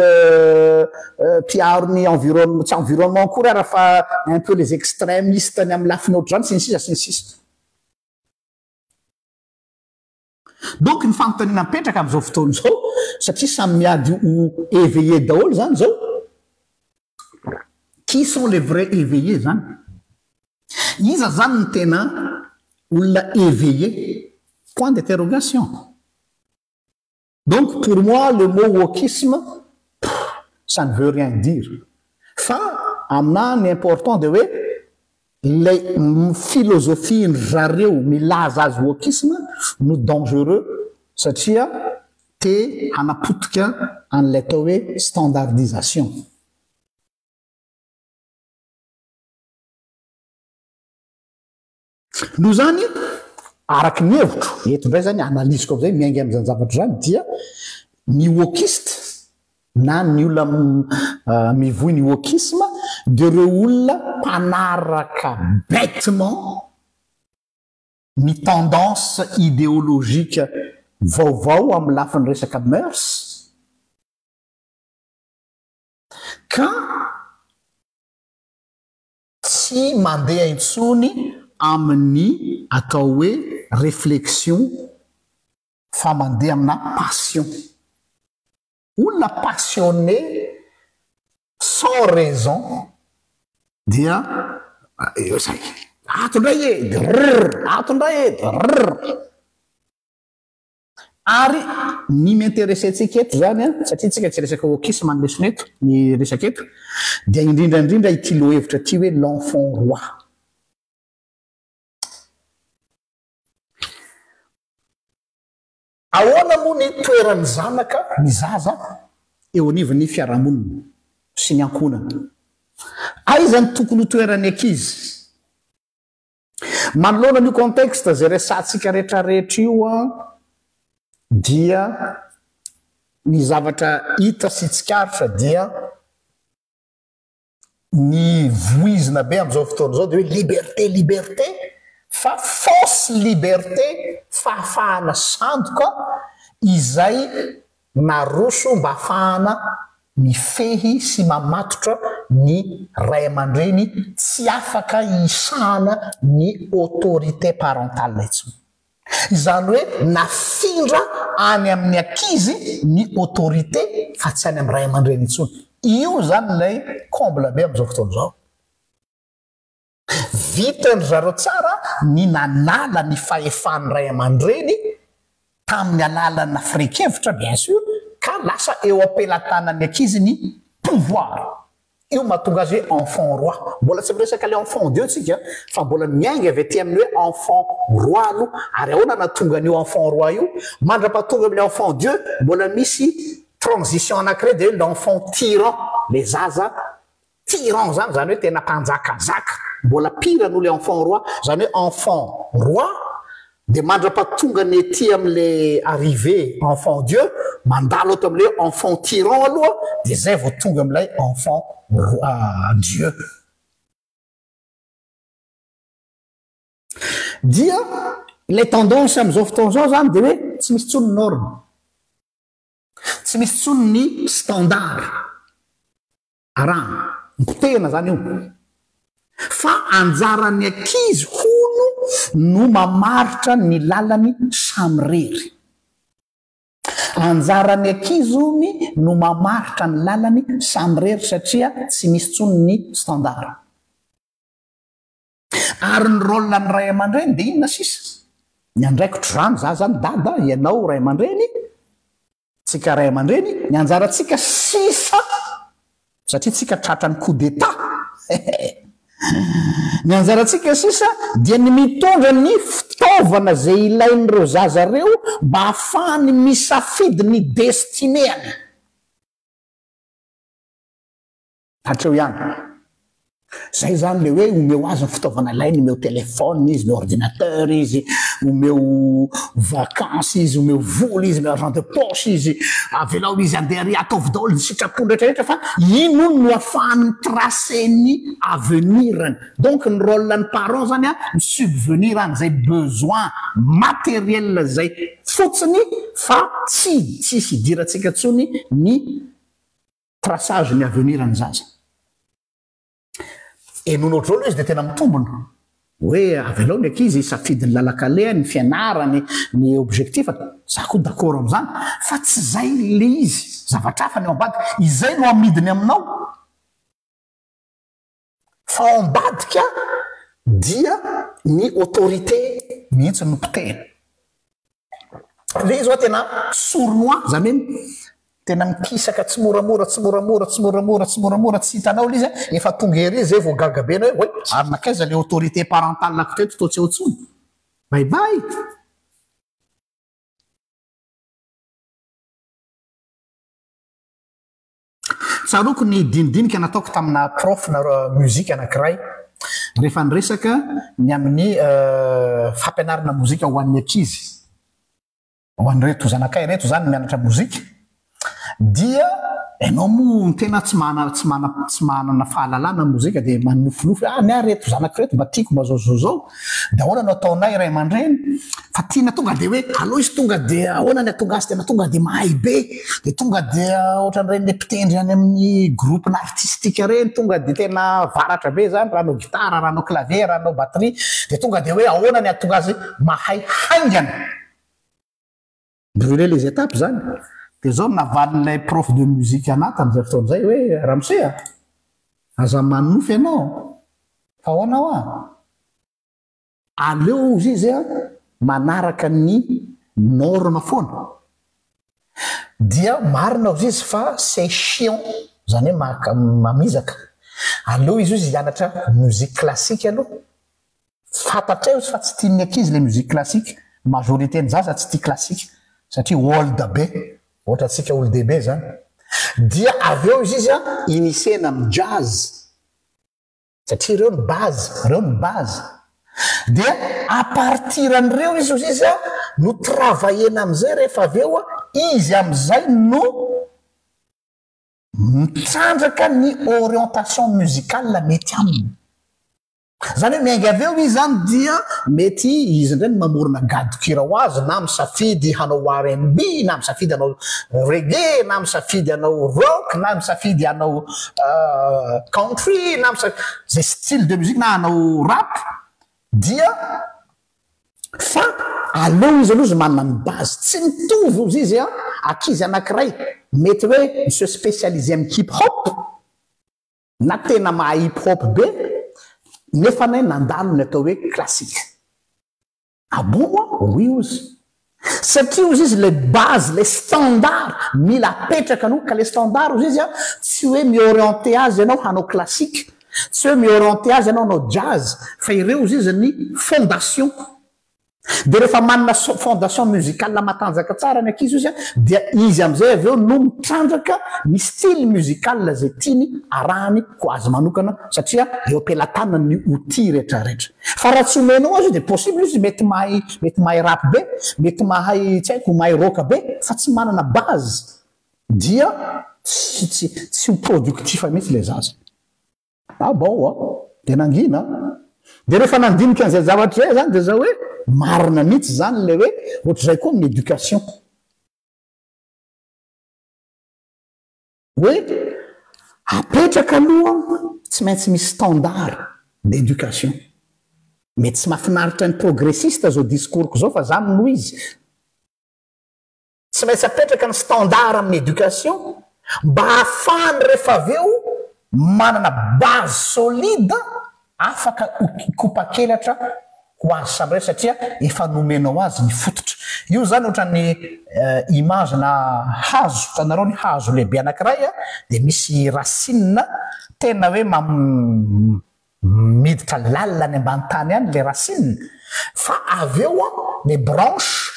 mpiaro ny environnement tsy environnement koa raha fa un peu les extrémistes ny amin'ny lafiny ohatr'izany sy ny sisa donc ny fanontaniana mipetraka amin'izao fotoana izao satria samy miady ho éveillé daholo zany zao qui sont les vrais éveillés zany iza zany ny tena olona éveillé point d'interrogation donc pour moi le mot wokisme ça ne veut rien dire fa amina ny important de hoe lay philosophie ny zareo milaza azy wokisme no dangereux satria te hanapotika an'ilay atao hoe standardisation no zany araky ny hevitro eto ndray zany analysiko am'izay miainga amin'izany zavatra zany dia ny wokiste na ny olona mivoy ny wokisme de reo olona mpanaraka bêtement ny tendance idéologique vaovao amin'ny lafiny resaka mœurs ka tsy mandeha intsony amin'ny atao hoe réflexion fa mandeha amina passion olona passionné sans raison dia zay atondray edy atondray edy ary ny m'intéressé tsika eto zany satria tsika tsy resaka wokisme manlesona eto ny resaka eto dia indrindrandrindra ity lohevitra ty hoe l'enfant roi ahoana moa ny toeran'ny zanaka ny zaza eo anivon'ny fiarahamonina sy ny ankonana aizany tokony ho toerany ankizy manoloana ny contexte zay resantsika rehetrarehetra io dia ny zavatra hita sy tsikaritra dia ny voizina be amin'izao fotoana zao dia hoe liberté liberté fa fausse liberté fahafahana sandoka izay naroso mba hafahana mifehy sy mamatotra ny ray aman-dreny tsy afaka isana ny autorité parentale intsony izany hoe nafindra any amin'ny ankizy ny autorité fa tsy any amin'ny ray aman-dreny intsony io zany lay comble be amin'izao fotoana zao vitandry zareo tsara ny nanala ny fahefany ray aman-dreny tamin'ny alalana firainkevitra bien sûr ka lasa eo ampelantanany ankizy ny pouvoir io mahatonga azy hoe enfant roi mbola tsy miresaka le enfant dieu tsika fa mbola miainga avy aty amin'ny hoe enfant roi alo ary ahoana natonga an'io enfant roi io mandra-pahatonga amin'ny enfant dieu mbola misy transition anankiray de hoe l'enfant tyran le zaza tyran zany hoe tena mpanjakazaka mbola pire no le enfant roi zany hoe enfant roi de mandra-pahatonga ny ety am'le arrivé enfant dieu mandalo ato am'le enfant tyran aloha de zay vao tonga am'ilay enfant dieu dia les tendances am'izao fotoana zao zany de hoe tsy misy tsony norme tsy misy tsony ny standard arahana mpotehana zany io fa anjaran'ny ankizy hono no mamaritra ny lalany samyrery anjaran'ny ankizy ony no mamaritra ny lalany samyrery satria tsy misy tsony ny standard ary ny rôle ny ray aman-dreny de inona sisa ny andraikitro zany za zany dada ianao ray aman-dreny tsika ray aman-dreny ny anjarantsika sisa satria tsika tratrany coup d'état ny anjarantsika sisa dia ny mitondra ny fitaovana zay ilain'ireo zaza reo mba hahafahany misafidy ny destinéany hatreo ihany zay zany le hoe omeo azy ny fitaovana ilainy omeo telefone izy ny ordinateur izy omeo vacances izy omeo vola izy omeo argent de poche izy avelao izy andeha ry ataovy daholo ny sitrapony rehetrarehetra fa ino no ahafahany traceny avenirany donc ny rôle ny parent zany a misubvenir an'izay besoin matériel zay fotsiny fa tsy tsisy idirantsika ntsony ny traçage ny avenirany zaza e nono ohatr'olo izy de tena mitombona hoe avelao ny ankizy safidy ny lalakale ny fianarany ny objectif za koa d'accord am'izany fa tsy zay le izy zavatra hafa ny ao ambadika izay no amidiny aminao fa ao ambadika dia ny autorité mihitsy no potehina le izy oa tena sournois zany hoe tena mikisaka tsy moramora tsy moramora tsy moramora tsy moramora tsy hitanao le izy efa tonga ery zay vao gagabena hoe ary nakaiza le autorité parentale lako teto totsy eo tsony baibay tsaroko ny dinidinika nataoko tamina prof na muzika anankiray rehefa nyresaka ny amin'ny fampianarana mozika ho an'ny ankizy ho an'reto zanakay reto zany mianatra mozika dia enao mo tena tsy manana fahalalana mozika de manofinofy ny reto zanako reto mba tiako mba zaozao da ahoana no ataonay ray aman-dreny fa tiana tonga de hoe aloha izy tonga de ahoana ny atonga azy tena tonga de mahay be de tonga de ohatran'ireny le mpitendry any amin'ny groupe na artistique reny tonga de tena varatra be zany rahanao gitara rahanao clavier rahanao batterie de tonga de hoe ahoana ny atonga azy mahay haingana brûler les étapes zany de zao navalin'ilay prof de musique anatin'izay fotoan'izay hoe ramosea aza manofy ianao fa ahoanao aleo izy izy manaraka ny norme foana dia marina izy izy fa c'est chiant zany hoe mamizaka aleo izy izy hianatra musique classique aloha fantatra eo izy fa tsy tian'ny ankizy le musique classique majorité ny zaza tsy tia classique satria olda be ohatra atsika olo dehibe zany dia aveo izy izy initiena amin'ny jazz satria reo ny base dia apartir an'ireo izy izy no travaillena am'izay rehefa aveo izy am'izay no mitrandraka ny orientation musicale mety aminy zany hoe miainga aveo izy zany dia mety izy ndray ny mamorona gadokira ho azy na misafidy hanao R&B na misafidy hanao reggae na misafidy hanao rock na misafidy hanao country na zay style de musique na hanao rap dia fa aleo izy aloha izy manana ny base tsy mitovy izy izy ankizy anankiray mety hoe se spécialiser amin'ny hip hop na tena maha hip hop be nefa nay nandalo ny atao hoe klasika. Bon moa? Oui ozy. Satria ozy izy le base, le standard mila apetraka anao ka le standard ozy izy a tsy hoe miorienté azy ianao hanao klasika, tsy hoe miorienté azy ianao hanao jazz, fa ireo ozy izy ny fondation. De rehefa manana fondation musicale matanjaka tsara ny ankizy izy a dia izy am'izay avy eo no mitrandraka ny style musical zay tiany arahany ho azy manokana satria eo ampelantanany ny outil rehetrarehetra. Fa raha tsy omenao azy de possible izy mety mahay rap be, mety mahay tsy haiko mahay rock be fa tsy manana base dia tsy ho productif mihitsy le zaza. Bon de nangina. De rehefa nandinika an'izay zavatra zay zany de za hoe marina mihitsy zany le hoe ohatr'izay koa amin'ny éducation. Hoe apetraka aloha tsy maintsy misy standard d'éducation. Mety tsy mahafinaritra ny progressiste zao discoursiko zao fa zany noho izy. Tsy maintsy apetraka ny standard amin'ny éducation mba ahafahany rehefa avy eo manana base solide afaka kopa-kelatra ho azy samy rehetra satria efa nomenao azy ny fototra. Io zany ohatran'ny image na hazo, hitanareo ny hazo lehibe anankiray de misy racine tena hoe miditra lalina any ambany tany any le racine, fa avy eo le branche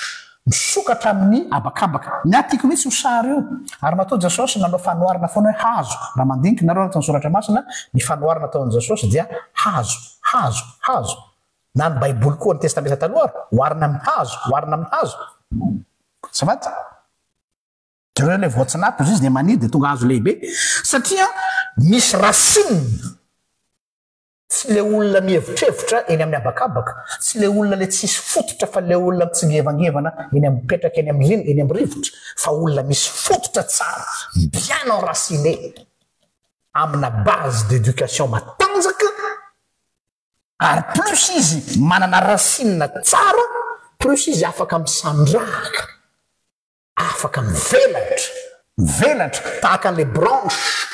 misokatra amin'ny abakabaka. Ny atiako mihitsy ho sary io ary matao Jasosy nanao fanoharana foana hoe hazo. Raha mandinika nareo anatin'ny soratra masina ny fanoharana ataon'ny Jasosy dia hazo. Na ny baiboly koa ny testamenta taloha hoarina amin'ny hazo. Savata? Jareo le voatsinapy izy de manidy de tonga hazo lehibe satria misy racine. Tsy le olona mihevitrevitra eny amin'ny abakabaka, tsy le olona le tsisy fototra fa le olona mitsingevangevana eny mipetraka eny amin'ny rivotra, fa olona misy fototra tsara, bien enraciné amina base d'éducation matanjaka. Ary plus izy manana racine tsara, plus izy afaka misandrahaka, afaka mivelatra tahaka an'le branche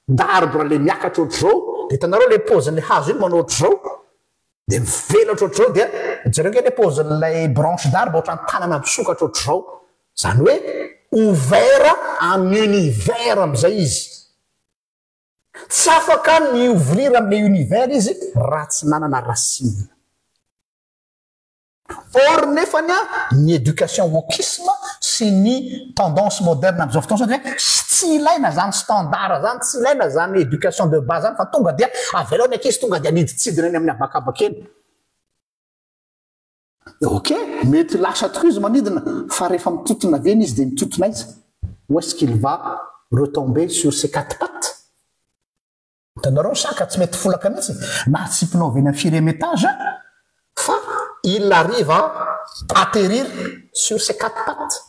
d'arbre le miakatra ohatr'izao. De hitanareo le paozin'ny hazo iny manao ohatr'izao de mivelatra ohatr'izao dia jareo nge le paozin'ilay branche d'arbre ohatrany tanana misokatra ohatr'izao. Zany hoe ouvert amin'ny univers am'izay izy. Tsy afaka ny ouvrir amin'ny univers izy raha tsy nanana racine. Or nefany ny éducation wokisme sy ny tendance moderne am'izao fotoana zany hoe tsy ilaina zany standard zany, tsy ilaina zany éducation de base zany fa tonga dia avelao ny ankizy tonga dia niditsidina eny amin'ny abakabaka eny. Ok, mety lasa truise manidina fa rehefa mitotona aveny izy de mitotona izy. Où est-ce qu'il va retomber sur ses quatre pattes? Hitanareo saka tsy mety folaka mihitsy na tsipinao avy eny amin'ny 4e étage fa il arrive à atterrir sur ses quatre pattes.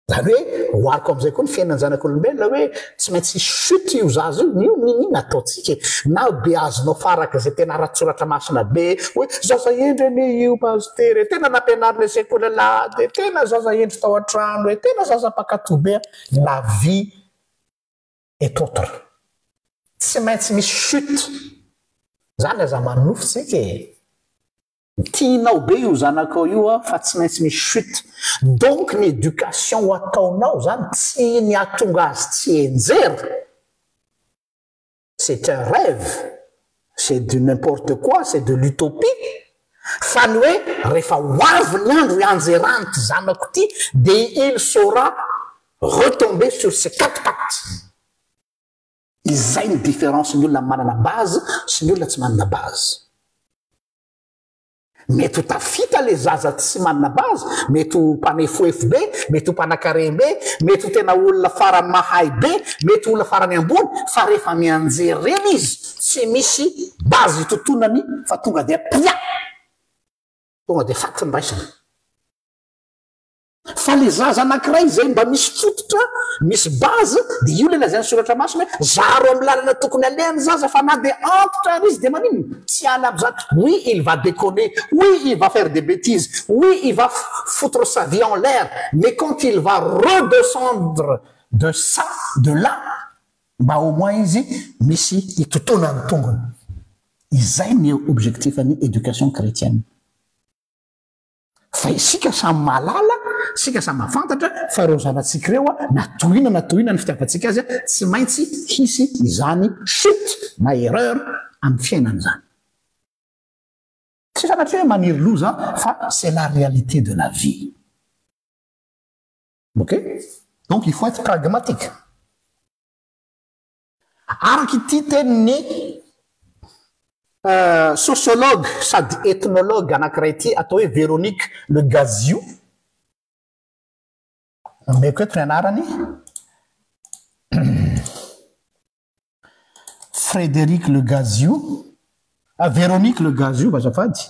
Zany hoe hoariko am'izay koa ny fiainany zanak'olombelona hoe tsy maintsy chute io zaza io nina ataotsika na be azonao faraka zay tena ratsoratra masina be hoe zaza endry anie io pastery tena nampianarina sekoly lady tena zaza endry tao an-trano tena zaza mpakato be. La vie est autre. Tsy maintsy misy chute. Zany aza manofotsika tianao be io zanakao io fa tsy maintsy misy chute. Donc ny éducation ho ataonao zany tsy ny atonga azy tsy enjery. C'est un rêve, c'est de n'importe quoi, c'est de l'utopie. Fa ny hoe rehefa ho avy ny andro ianjerany ty zanako ty de il saura retomber sur ses quatre pattes. Izay ny différence ny olona manana base sy ny olona tsy manana base. Mety ho tafita le zaza tsy manana base, mety ho mpanefoefo be, mety ho mpanan-karena be, mety ho tena olona farany mahay be, mety ho olona farany ambony, fa rehefa mianjery reny izy tsy misy base itotonany fa tonga dia pia, tonga dia fatiny raisiny. Fa le zaza anankiray zay mba misy fototra, misy base, de io le lazainy soratra masina hoe zaro amin'ny lalana tokony alehany zaza fa na de antitra ary izy de manino tsy ala am'zany. Oui, il va déconner, oui, il va faire des bêtises, oui, il va foutre sa vie en l'air, mais quand il va redescendre de ça, de là, mba au moins izy misy itotonany tongony. izay ny objectifan'ny éducation chrétienne. Fa isika samy malala, isika samy mahafantatra fa reo zanatsika reo natohina ny fitiavantsika azy tsy maintsy hisy izany chute na erreur amin'ny fiainana zany. Tsy sanatria hoe maniry loza fa c'est la réalité de la vie. Ok? Donc il faut être pragmatique. Araky ity tenin'ny sociologue sady ethnologue anankiray ity atao hoe Véronique Le Gaziou. Meko eto ny anarany Frédéric Le Gaziou. Véronique Le Gaziou azafady.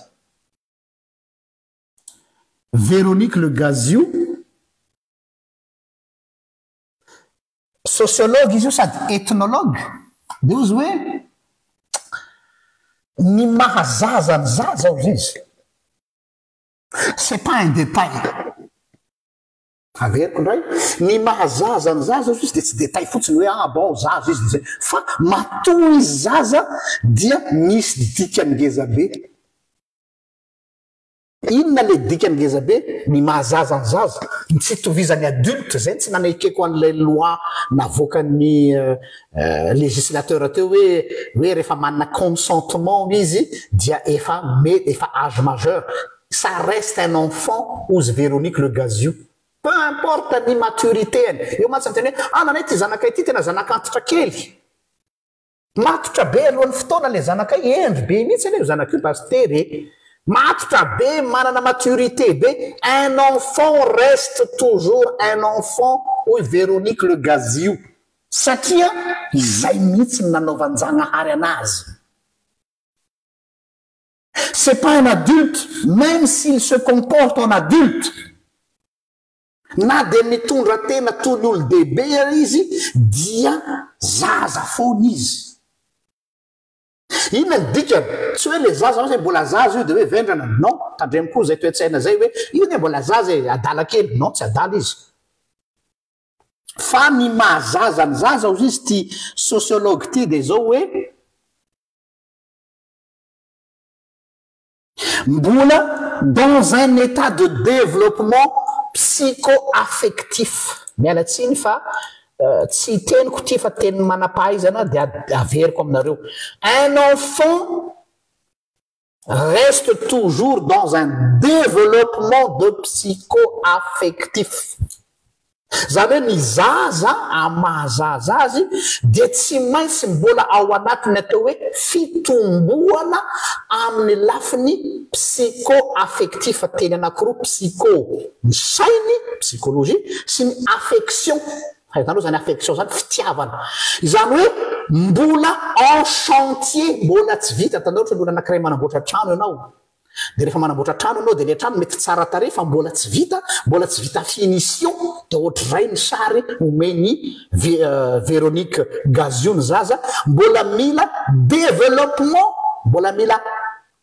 Véronique Le Gaziou, sociologue izy io sady ethnologue. De izy hoe ny mahazaza ny zaza ozy izy. C'est pas un détail. Averiko ndray, ny mahazaza ny zaza ozy izy de tsy détail fotsiny hoe bon zaza izy fa matoa izy zaza dia misy dikany ngeza be. Inona le dikany ngeza be? Ny mahazaza ny zaza, tsy tovizany adulte zay tsy nanekeko an'ilay loi navoakan'ny législateur teo hoe rehefa manana consentement izy dia efa âge majeur. Ça reste un enfant ozy Véronique Le Gaziou. Peu importe ny maturité any. Io matsy anteny hoe nanay ty zanakay ty tena zanak'antitra kely. Matotra be alohan'ny fotoana le zanakay endry be mihitsy le zanak'io pasteur. Matotra be manana maturité be. Un enfant reste toujours un enfant oy Véronique Le Gaziou. Satria izay mihitsy ny nanaovanjanahary anazy. C'est pas un adulte, même s'il se comporte en adulte. Na de mitondra tena toy olo-dehibe izy dia zaza foana izy. Inona ny dikany? Tsy hoe le zaza hoe mbola zaza io de hoe vendrana. Non, tandremo koa zay toe-tsaina zay hoe io de mbola zaza adala kely. Non, tsy adala izy. Fa ny mahazaza ny zaza ozy izy ty sociologue ty de zao hoe mbola dans un état de développement psycho-affectif. Mialatsiny fa tsy teniko ty fa teny manam-pahaizana de averiko aminareo. Un enfant reste toujours dans un développement de psycho-affectif. Zany hoe ny zaza amahazaza azy de tsy maintsy mbola ao anatiny atao hoe fitomboana amin'ny lafiny psycho-affectif. Teny anankiroa psycho ny sainy psychologie sy ny affection. Hahitanao zany affection zany fitiavana. Zany hoe mbola en chantier, mbola tsy vita. Tandao ohatra olona anankiray manamboatra trano ianao. De rehefa manamboatra trano ianao de le trano mety tsara tarehy fa mbola tsy vita finition. De ohatrizay ny sary omeny Véronique Gaziou ny zaza, mbola mila développement, mbola mila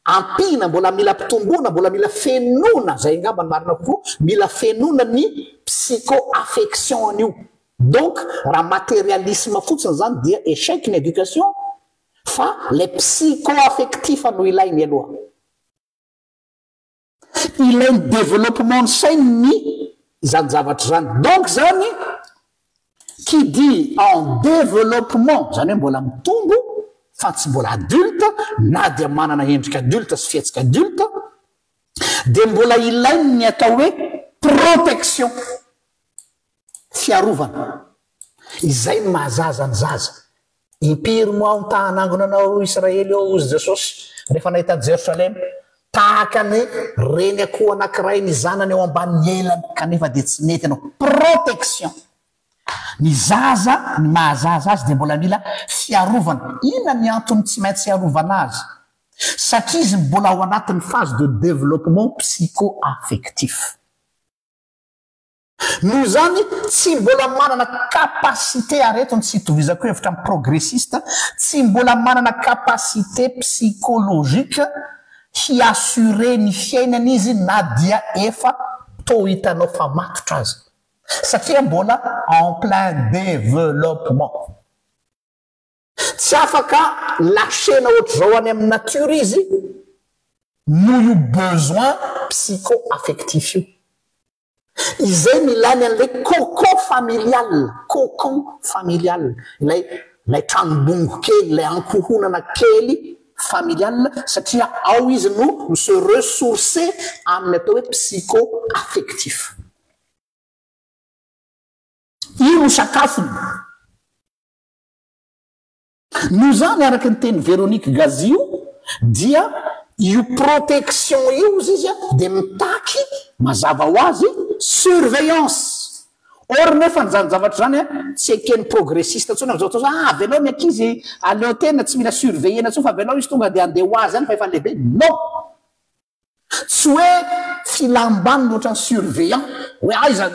ampina, mbola mila pitombona, mbola mila fenona. Zay ngamba ny marina kokoa, mila fenona ny psycho-affection an'io. Donc raha matérialisme fotsiny zany dia échec ny éducation, fa le psycho-affectif no ilainy aloha. Ilainy développement ny sainy zany zavatra zany. Donc zany qui dit en développement zany hoe mbola mitombo fa tsy mbola adulte na dia manana endrika adulte sy fietsika adulte, de mbola ilainy ny atao hoe protection, fiarovana. Izay ny mahazaza ny zaza. Impiry moa ny tahanangonanao Israely ao ozy Jesosy rehefa nahita Jérusalem tahakany reny akoho anankiray ny zanany eo ambanin'ny elany kanefa de tsy mety anao. Protection. Ny zaza, ny mahazaza azy de mbola mila fiarovana. Inona ny antony tsy maintsy fiarovana azy? Satria izy mbola ao anatin'ny phase de développement psycho-affectif. Noho zany tsy mbola manana capacité, aretony tsy itovizako hevitra amin'ny progressiste, tsy mbola manana capacité psychologique hiassure ny fiainana izy na dia efa to hitanao fa matotra azy. Satria mbola en plein développement. tsy afaka lachena ohatr'izao any amin'ny natiora izy noho io besoin psycho-affectif io izay milany an'ilay cocon familial ilay tranom-bongo kely ilay ankohonana kely familial satria ao izy no se ressourcer amin'ny atao hoe psycho-affectif io no sakafony no zany araky ny teny Véronique Gazio dia io protection io izy dia mitaky mazava ho azy surveillance or nefa ny zany zavatra zany tsy ekeny progressiste ntsony am'izao atao avy anao ny ankizy aleo tena tsy mila surveillena ntsony fa avy anao izy tonga dia andeha ho azy zany fa efa lehibe non tsy hoe filambaniny ohatrany surveillant hoe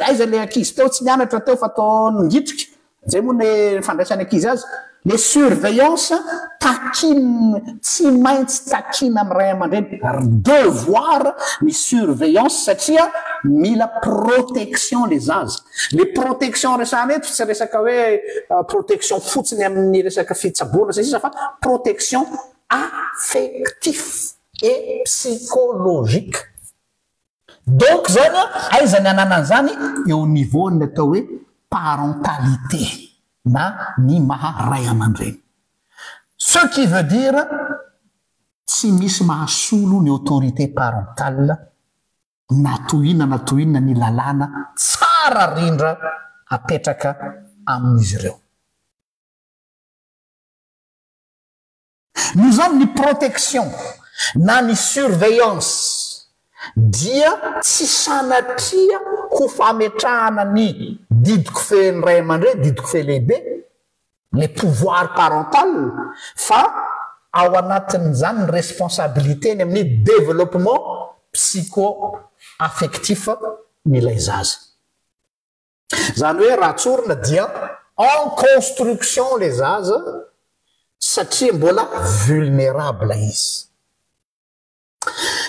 aiza le ankizy teo tsy mianatra teo fa atao ngitrika zay moa ny fandraisany ankizy azy le surveillance takiny tsy maintsy takina amin'ny ray aman-dreny devoir ny surveillance satria mila protection les zaza le protection resana eto tsy resaka hoe protection fotsiny amin'ny resaka fitsaboana sa sisa fa protection affectif et psychologique donc zany aiza ny ananany zany eo niveau ny atao hoe parentalité na ny maha ray aman-dreny ce qui veut dire tsy misy mahasolo ny autorité parentale natohina ny lalàna tsara rindra apetraka amin'izy ireo no zany ny protection na ny surveillance dia tsy sanatria ho fametrahana ny didiko feny ray aman-dreny didiko fe lehibe le pouvoir parental fa ao anatin'izany ny responsabilité ny amin'ny développement psycho-affectif nylay zaza zany hoe raha tsorina dia en construction le zaza satria mbola vulnérable izy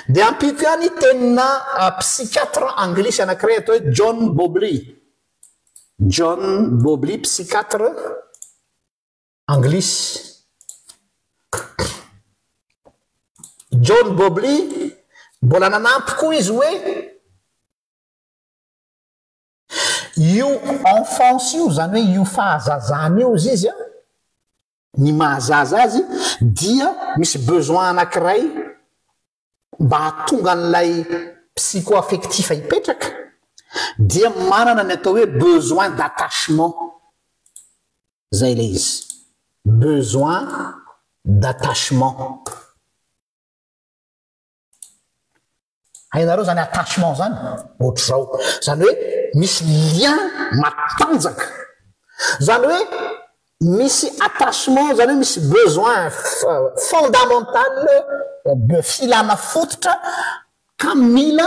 dia ampito ihany tenina psychiatre anglisy anankiray atao hoe John Bowlby psychiatre anglisy John Bowlby mbola nanampy koa izy hoe io enfance io zany hoe io fahazazana io izy ny mahazaza azy dia misy besoin anankiray mba hatonga n'ilay psycho-affectif hipetraka dia manana ny atao hoe besoin d'attachement zay le izy besoin d'attachement hainareo zany attachement zany ohatr'izao zany hoe misy lien matanjaka zany hoe misy attachement zany hoe misy besoin fondamental filana fototra ka mila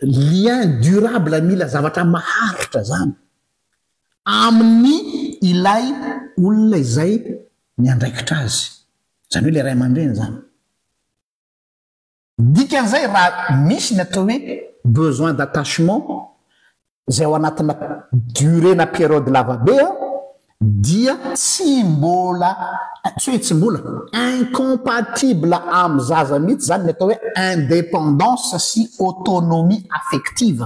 lien durable mila zavatra maharitra zany amin'ny ilay olona izay miandraikitra azy zany hoe le ray aman-dreny zany dikan'izay raha misy ny atao hoe besoin d'attachement zay ao anatina durée na période lavabe dia tsy mbola incompatible amin'ny zaza mihitsy zany ny atao hoe indépendance sy autonomie affective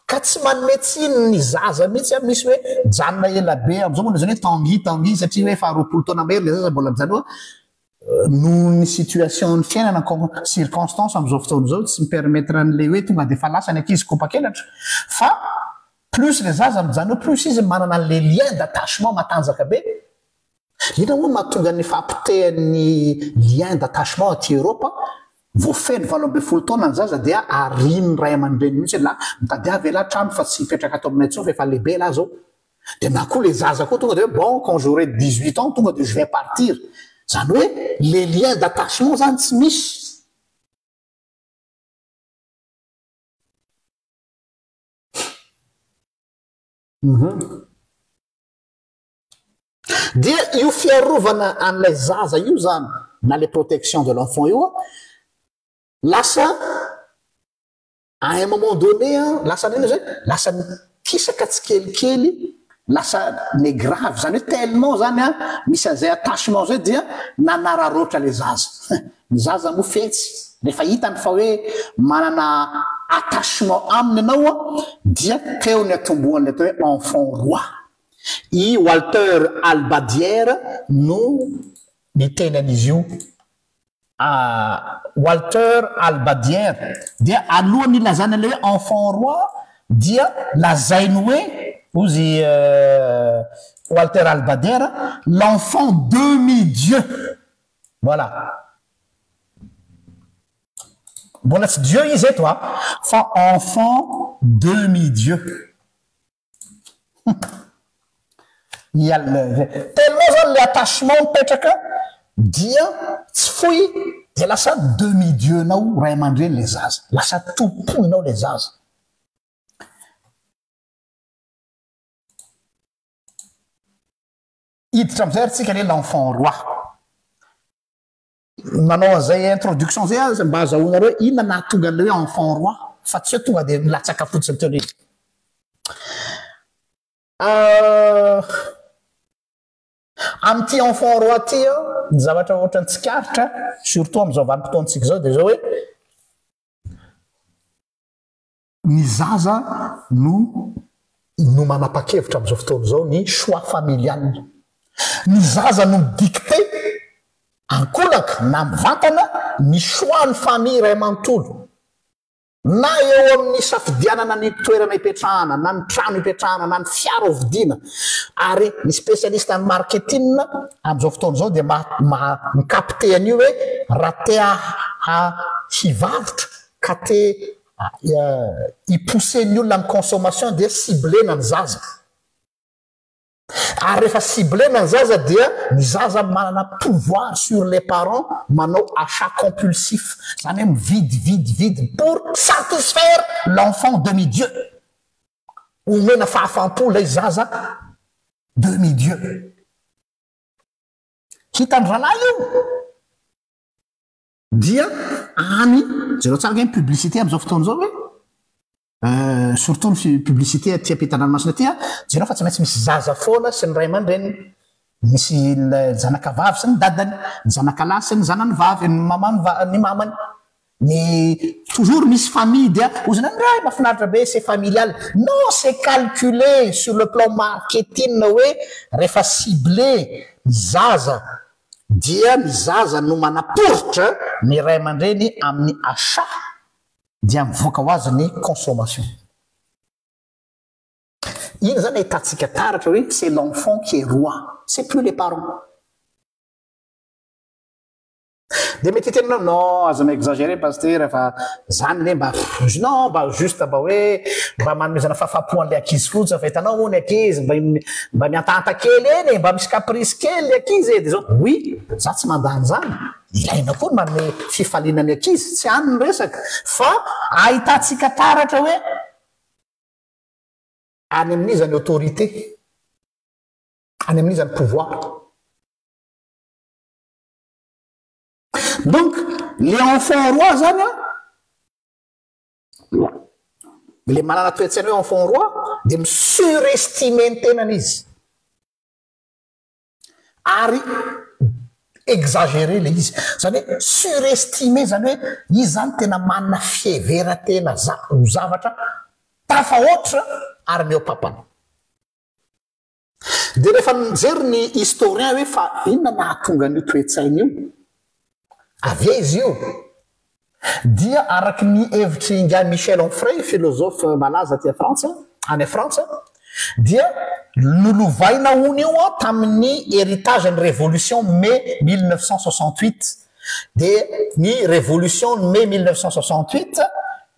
ka tsy manome tsiny ny zaza mihitsy misy hoe janona elabe am'izao moa zany hoe tanguy satria hoe faharoapolo taona mahery le zaza mbola mijany hoe noho ny situation ny fiainana circonstance am'izao fotoana zao tsy mipermettre an'le hoe tonga de fa lasa ny ankizy kopa-kelatra fa plus le zaza mijany hoe plus izy manana an'le lien d'attachement matanjaka be ina moa mahatonga ny fampitehan'ny lien d'attachement aty Europa voafeny 80 taona ny zaza dia ariny ray aman-dreny mihitsy la mitady avy la trano fa tsy hipetraka ato aminay tsony fa efa lehibe la zao de na koa le zaza koa tonga de hoe bon quand j'aurai 18 ans tonga de je vais partir zany hoe les liens d'attachement zany tsy misy dia io fiarovana an'ilay zaza io zany na les protections de l'enfant io lasa à un moment donné lasa nena zay lasa mikisaka tsy kelikely lasa ne grave zany hoe tellement zany a misy an'izay attachement zay dia nanararoatra le zaza ny zaza mo fetsy rehefa hitany fa hoe manana attachement aminy anao a dia teo ny atombohan'le atao hoe enfant roi i Walter Albadière no niteny an'izy io Walter Albadière dia alohany ilazana le hoe enfant roi dia lazainy hoe ozy Walter Albadière l'enfant demi-dieu voilà mbola tsy dieu izy eto fa enfant demi-dieu tellement zany le attachement mipetraka dia tsy foy dia lasa demi-dieu nao ray aman-dreny le zaza lasa tomponao le zaza hiditra amizay ary tsika le l'enfant roi manao an'izay introduction zay azy mba azahoanareo inona nahatonga an'le hoe enfant roi fa tsy hoe tonga dia milatsaka fotsiny teo le am'ty enfant roi ty ny zavatra ohatrany tsikaritra surtout am'izao vanim-potoantsika zao dia zao hoe ny zaza no manapa-kevitra am'izao fotoana zao ny choix familial ny zaza no midicté ankolaka na mivantana ny choix ny famille ray amanontolo na eo amin'ny safidianana ny toerana hipetrahana na ny trano hipetrahana na ny fiara hovidiana ary ny spécialiste amin'ny marketing am'izao fotoana zao dia mikapte an'io hoe raha tea hivavitra ka te hipousser ny olona amin'ny consommation dia ciblena ny zaza ary rehefa ciblena ny zaza dia ny zaza manana pouvoir sur les parents manao achat compulsif zany hoe mividy pour satisfaire l'enfant demi-dieu omena fahafampo lay zaza demi-dieu hitany ranahy io dia any zareo tsara ny publicité am'izao fotoana zao hoe surtout ny publicité aty ampitananomasina aty jereo fa tsy maintsy misy zaza foana sy ny ray aman-dreny misy zanakavavy sy ny dadany ny zanakalahy sy ny zanany vavy ny mamany ny toujours misy famille dia ozana ny ray mahafinaritra be c'est familial non c'est calculé sur le plan marketing hoe rehefa ciblé ny zaza dia ny zaza no manaporitra ny ray aman-dreny amin'ny achat dia mivoaka ho azy ny consommation iny zany ahitatsika taratra hoe c'est l'enfant qui est roi c'est plus les parents dia mety tenanao non aza maexagéré pasteur fa zany le mba non mba juste mba hoe mba manomezana fahafapoan'le ankizy fotsy fa hitanao moa ny ankizy mba miantanta kely eny mba misy caprice kely le ankizy e dia zao oui za tsy mandany zany ilaina koa ny manome fifalinany ankizy tsy any ny resaka fa ahitatsika taratra hoe any amin'izany autorité any amin'izany pouvoir donc les enfants rois zany le manana toetsaina hoe enfant roi dia misurestime ny tenany izy ary exagéré le izy zany hoe surestime zany hoe izy zany tena manana fieveratena ho zavatra tafahoatra ary miopapana dia rehefa mijery ny historien hoe fa inona nahatonga n'io toetsaina io avy izy io dia araky ny hevitry nga Michel Onfray philosophe malaza aty Frantsa any Frantsa dia nolovaina hony io tamin'ny héritage ny révolution mai 1968 dia ny révolution mai 1968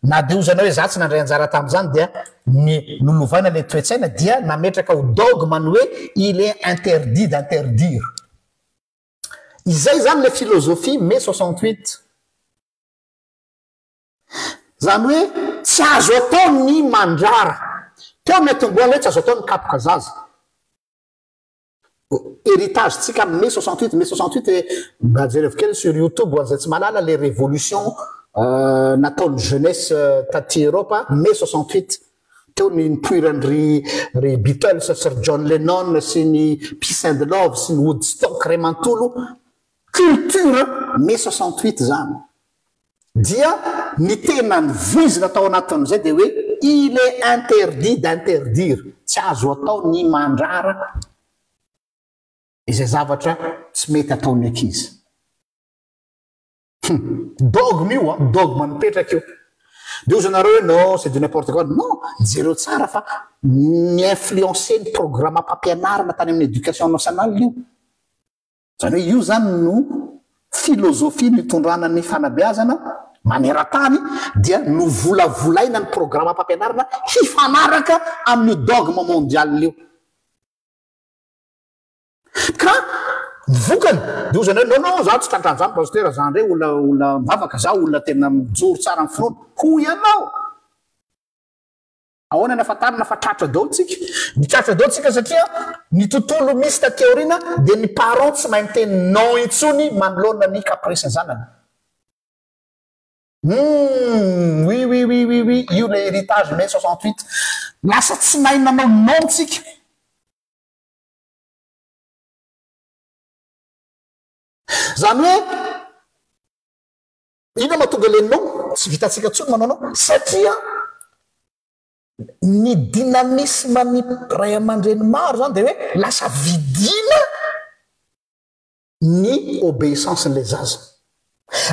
na dia ozana hoe za tsy nandray anjara tamin'izany dia ny nolovaina le toetsaina dia nametraka ho dogme ny hoe il est interdit d'interdire izay zany le philosophie mai 68 zany hoe tsy azo atao ny mandrara teo ny atomboana hoe tsy azo atao ny kapoka zaza héritage tsika mai 68 mba jereo kely sur YouTube ho an'izay tsy malala les révolutions nataon'ny jeunesse taty Europe mai 68 teo ny nipoiran'ry Beatles sy John Lennon sy ny Peace and Love sy ny Woodstock ray manontolo culture mai 68 zany dia ny tena ny voizina atao anatin'izay dia hoe il est interdit d'interdire tsy azo atao ny mandrara izay zavatra tsy mety ataony ankizy dogme io dogme mipetraka io de ozy anareo hoe non c'est du n'importe quoi non jereo tsara fa mi-influencer ny programme mpampianarana tany amin'ny éducation nationale io zany hoe io zany no philosophie nitondrana ny fanabeazana maneran-tany dia no volavolaina ny programme mpampianarana hifanaraka amin'ny dogme mondial io ka vokany de ozy anareo non za tsy trantran'izany pasteur zany re olona mivavaka za olona tena mijoro tsara amin'ny finoana ho ianao ahoana ny afantarana fa tratra daotsika ny tratra daotsika satria ny tontolo misy tateorina dia ny parent tsy mahay miteny non intsony manoloana ny caprice zanany oui oui oui oui oui io le héritage mai 68 lasa tsy mahay nanao nontsika zany hoe ino mahatonga le non tsy vitatsika tsony manao anao satria ny dynamisme ny ray aman-dreny maro zany dia hoe lasa vidina ny obéissance n'le zaza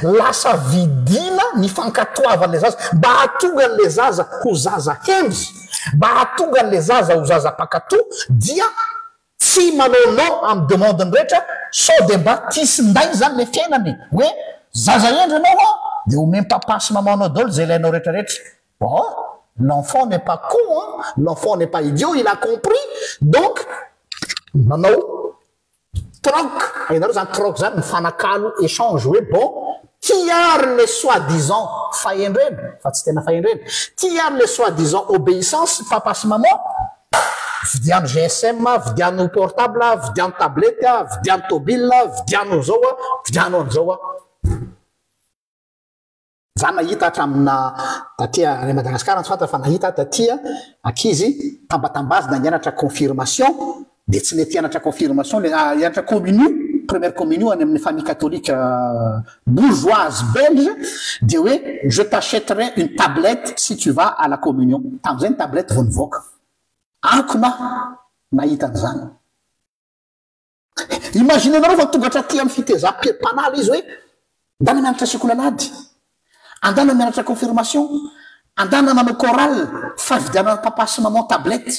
lasa vidina ny fankatoavan'le zaza mba hatonga an'le zaza ho zaza hendry mba hatonga an'le zaza ho zaza mpakato dia tsy manao non amin'ny demandeny rehetra sao de mba tisinday zany le fiainany hoe zaza endry anao dia homeny papa sy mamanao dolo zay ilainao rehetrarehetra bon l'enfant n'est pas con hein? L'enfant n'est pas idiot il a compris donc manao troc ainareo zany troc zany mifanakalo échange hoe bon tiary le soi-disant fahendreny fa tsy tena fahendreny tiary le soi-disant obéissance papa sy maman vidiano GSM vidiano portable vidiano tablette vidiano tobile vidiano zao vidiano an'izao za nahita hatramina tatia any Madagasikara tsy fantatra fa nahita tatia ankizy tambatambazy nianatra confirmation dia tsy mety hianatra confirmation le hianatra communion première communion any amin'ny famille catholique bourgeoise belge dia hoe je t'achèterai une tablette si tu vas à la communion tam'izay ny tablette vao nivoaka ankona nahita an'izany imagine anareo fa tongatra ty amin'ny fitezam-panala izy hoe andana mianatra sekolalady andana mianatra confirmation andana manao chorale fa vidiana papa sy maman tablette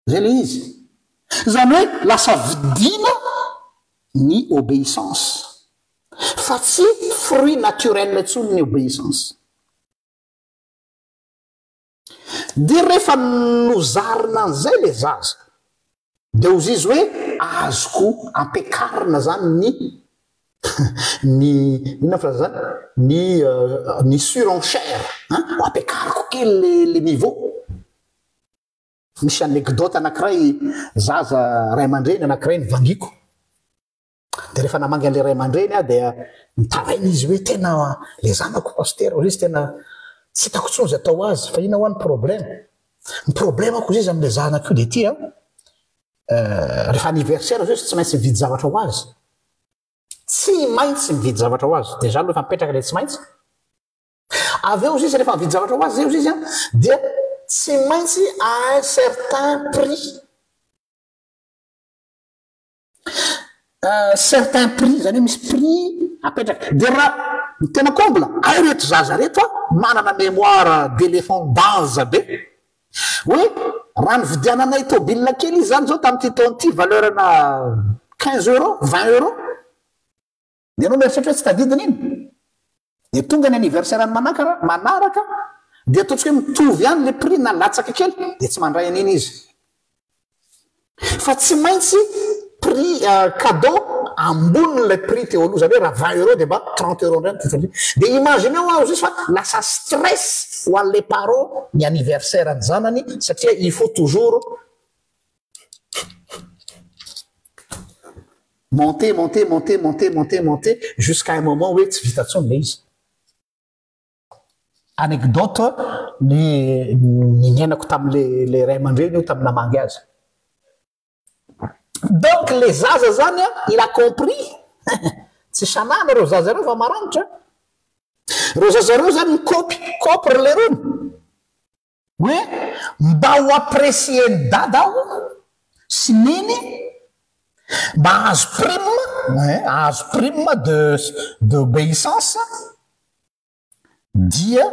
zay le izy zany hoe lasa vidina ny obéissance fa tsy fruit naturel ntsony ny obéissance dia rehefa nozarina an'izay le zaza dia ozy izy hoe azoko ampiakarina zany ny inona filaza zany ny surenchère ampiakariko kely le niveau misy anecdote anankiray zaza ray aman-dreny anankiray nivangiko dia rehefa namangy an'le ray aman-dreny dia mitarainy izy hoe tena le zanako pasteur ozy izy tena tsy hitako tsony zay atao azy fa ina ho any problème ny problème ako izy izy am'le zanako io dia ty rehefa anniversaire ozy tsy maintsy mividy zavatra ho azy tsy maintsy mividy zavatra ho azy dia za aloha efa mipetraka le tsy maintsy avy eo izy izy rehefa mividy zavatra ho azy zay ozy izy dia tsy maintsy à un certain prix zany hoe misy prix apetraka dia raha tena comble ay reto zaza reto manana mémoire d'éléphant danza be hoe raha nividiananay tobile kely izy zany zao tamin'ity taon'ity valeurna 15 euros 20 euros dia anao mieritreritra hoe tsy tadidiny iny dia tonga ny anniversaire any manaraka dia ataontsika hoe mitovy ihany le prix na latsaka kely dia tsy mandray an'iny izy fa tsy maintsy prix cadeau amboniny le prix teo aloha zany hoe raha 20 euros dia mba 30 euros ndray dia imagineo azy izy fa lasa stress ho an'le parent ny anniversaire ny zanany satria il faut toujours monter jusqu'à un moment hoe tsy vita tsony le izy anecdote ny niainako tam'le ray aman-dreny io tamin'ny namangy azy. Donc les zaza zany il a compris tsy sanana reo zaza reo fa maranitra reo zaza reo zany mikopy le rony hoe mba ho apprécier ny dada aho sy neny mba azo prime d'obéissance dia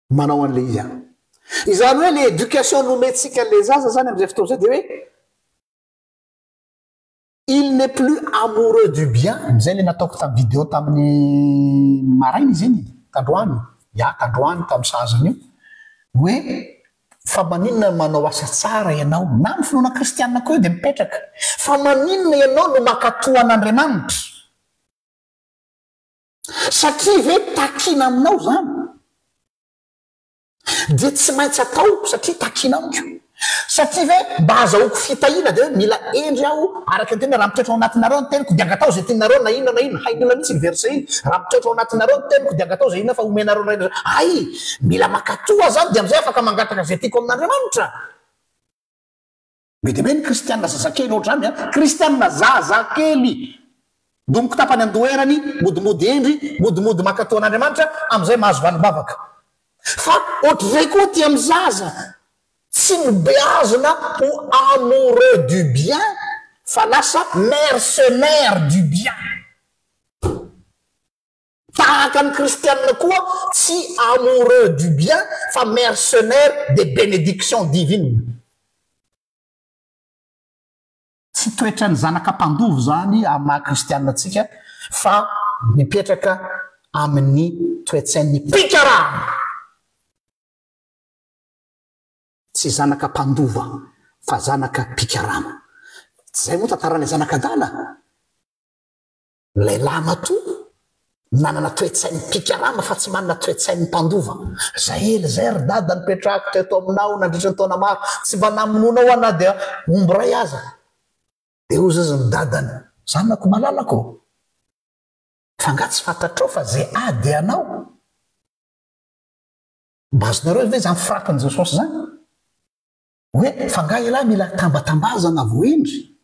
manao an'le izy any izany hoe le éducation nomentsika le zaza zany am'izay fotoa zay de hoe il n'est plus amoureux du bien am'izay le nataoko tamin'ny vidéo tamin'ny marainy izy iny tandroany tandroany tamin'ny sazany io hoe fa maninona manao asa tsara ianao na ny finoana kristianina koa io de mipetraka fa maninona ianao no makatoan'Andriamanitra satria ve takina aminao zany de tsy maintsy atao satria takina amiko satria ve mba azahoako fitahina de hoe mila endry aho araka ny tena raha mitoetra ao anatinareo ny teniko de angatao zay tianareo na inona hainona mihitsy ny verset iny raha mitoetra ao anatinareo ny teniko de angatao zay inona fa omenareo na ay mila makatoa zany de am'izay afaka mangataka zay tiako amin'Andriamanitra mety be ny kristianina zazakely oatra zany a kristianina zazakely domoko tapany andoherany modimody endry modimody makatoa an'Andriamanitra am'izay mahazo valibavaka fa ohatrizay koa ty amy zaza tsy mibeazina ho amoureux du bien fa lasa mercenaire du bien tahaka ny kristianina koa tsy amoureux du bien fa mercenaire des bénédictions divines tsy toetra ny zanaka mpandovo zany amin'ny maha kristianina atsika fa mipetraka amin'ny toetsain'ny pikarana tsy zanaka mpandova fa zanaka pikarama zay moa tantarany zanakadala lehilahy matoa nanana toetsain'ny pikarama fa tsy manana toetsain'ny mpandova zay ry dada nipetrahako teto aminao nandritra ny taona maro tsy mba namononao ana dia omby ray aza de ozy azy ny dadany zanako malalako fa nga tsy fantatrao fa zay ady anao mba azonareo ve zany firapan'i Jesosy zany hoe fa nga ilahy mila tambatambazana vo endry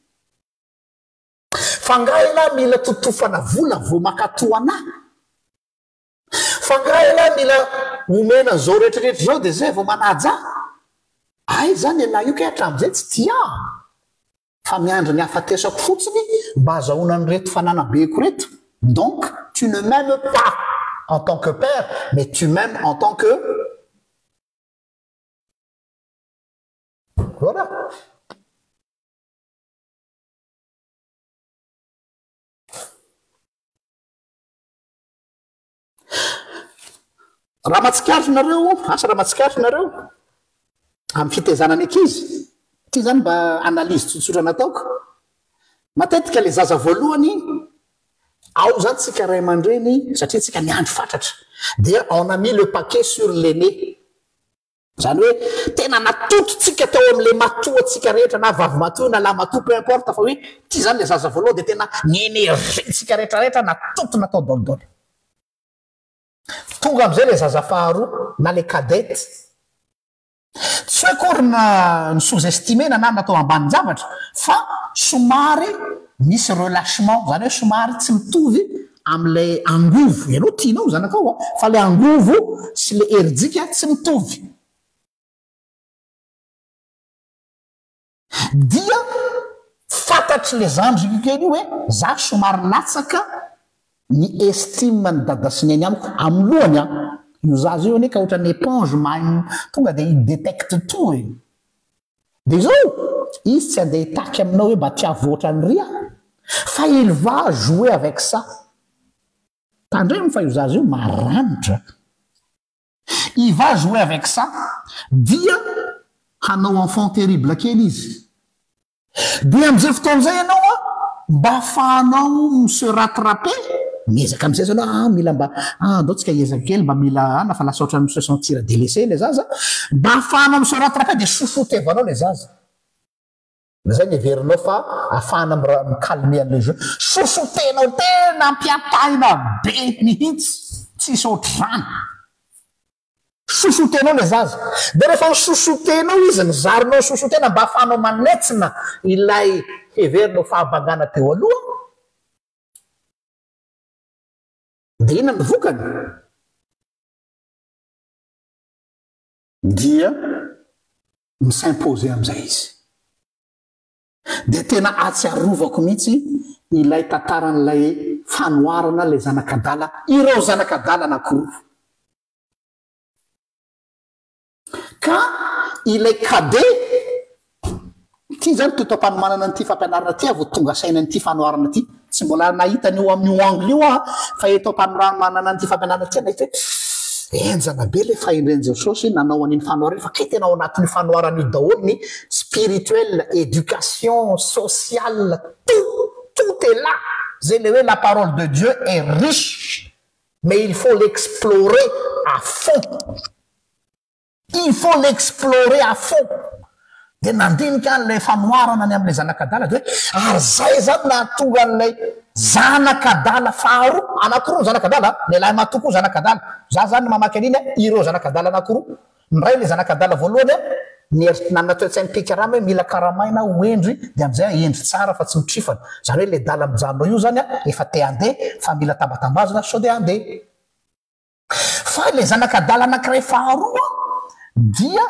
fa nga ilahy mila totofana vola vo makatoa anahy fa nga ilahy mila omena zao rehetrarehetra zao de zay vo manaja ay zany ana io ke hatram'izay tsy tia fa miandra ny hafatesako fotsiny mba azahoana ny reto fananabeko reto donc tu ne m'aimes pas en tant que père mais tu m'aimes en tant que voilà raha matsikaritra asa raha matsikaritra nareo amin'ny fitezanany ankizy ty zany mba analyse tsotsotra nataoko matetika le zaza voalohany ao zany tsika ray aman-dreny satria tsika niandro fatratra dia on a mis le paquet sur l'aîné zany hoe tena natototsika tao am'le matoa tsika rehetra na vavy matoa na lahy matoa peu importe fa hoe ty zany le zaza voalohany de tena ny énergie-tsika rehetrarehetra natoto natao dolidoly tonga am'izay le zaza faharoa na le cadette tsy hoe kory ny sous-estimé na natao ambany zavatra fa somary misy relâchement zany hoe somary tsy mitovy am'le angovo ianao tianao zanakao fa le angovo sy le herijika tsy mitovy dia fantatry le zandriko kely io hoe za somary latsaka ny estime ny dada sy nyany amiko amin'ny lohany a io zaza io ane ka ohatran'ny éponge mahay tonga de i détecte tout e de zao izy tsy andeha hitaky aminao hoe mba tia voatra ny ria fa il va jouer avec ça tandremo fa io zaza io maranitra il va jouer avec ça dia hanao enfant terrible kely izy dia am'izay fotoana zay ianao a mba afahanao se rattraper miezaka am'izay zanao mila mba andao tsika ezaka kely mba mila na fa lasa ohatrany se sentir délaissé le zaza mba afahanao se rattraper de sosotevanao le zaza zay ny heverinao fa afahana micalmer an'le jeu sosotenao tena ampiatahina be mihitsy tsisy ohatry zany sosotenao le zaza de rehefa ny sosotenao izy ny zarinao sosotena mba ahafanao manetsina ilay heverinao fahabangana teo aloha de ina ny vokany dia mis'impose am'izay izy de tena atsiarovako mihitsy ilay tantaran'ilay fanoarana le zanakadala ireo zanakadala anankiroa ka ilay kade ty zany totam-panomanana nyity fampianarana ty avo tonga saina nyity fanoarana ty tsy mbola nahitany io amin'io angle io a fa eto-panomanana nyity fampianarana ty nahita hoe enjana be le fahendrenjesosy nanao an'iny fanoarana fa kay tena ao anatin'ny fanoarana io daholo ny spirituelle éducation sociale tout est là zay le hoe la parole de Dieu est riche mais il faut l'explorer à fond il faut l'explorer à fond de nandinika an'lay fanoarana ny am'le zanakadala de hoe ary zay zany nahatonga an'lay zanakadala faharoa anankiroa zanakadala lehilahy matoko zanakadala za zany mamaky an'iny ireo zanakadala anankiroa ndray le zanakadala voalohany nieritry nanatoetsainy pikarama hoe mila karamaina hoendry de am'izay endry tsara fa tsy mitrifana zany hoe le dala mijanonao io zany efa te handeha fa mila tambatambazona sao de handeha fa le zanakadala anankiray faharoa dia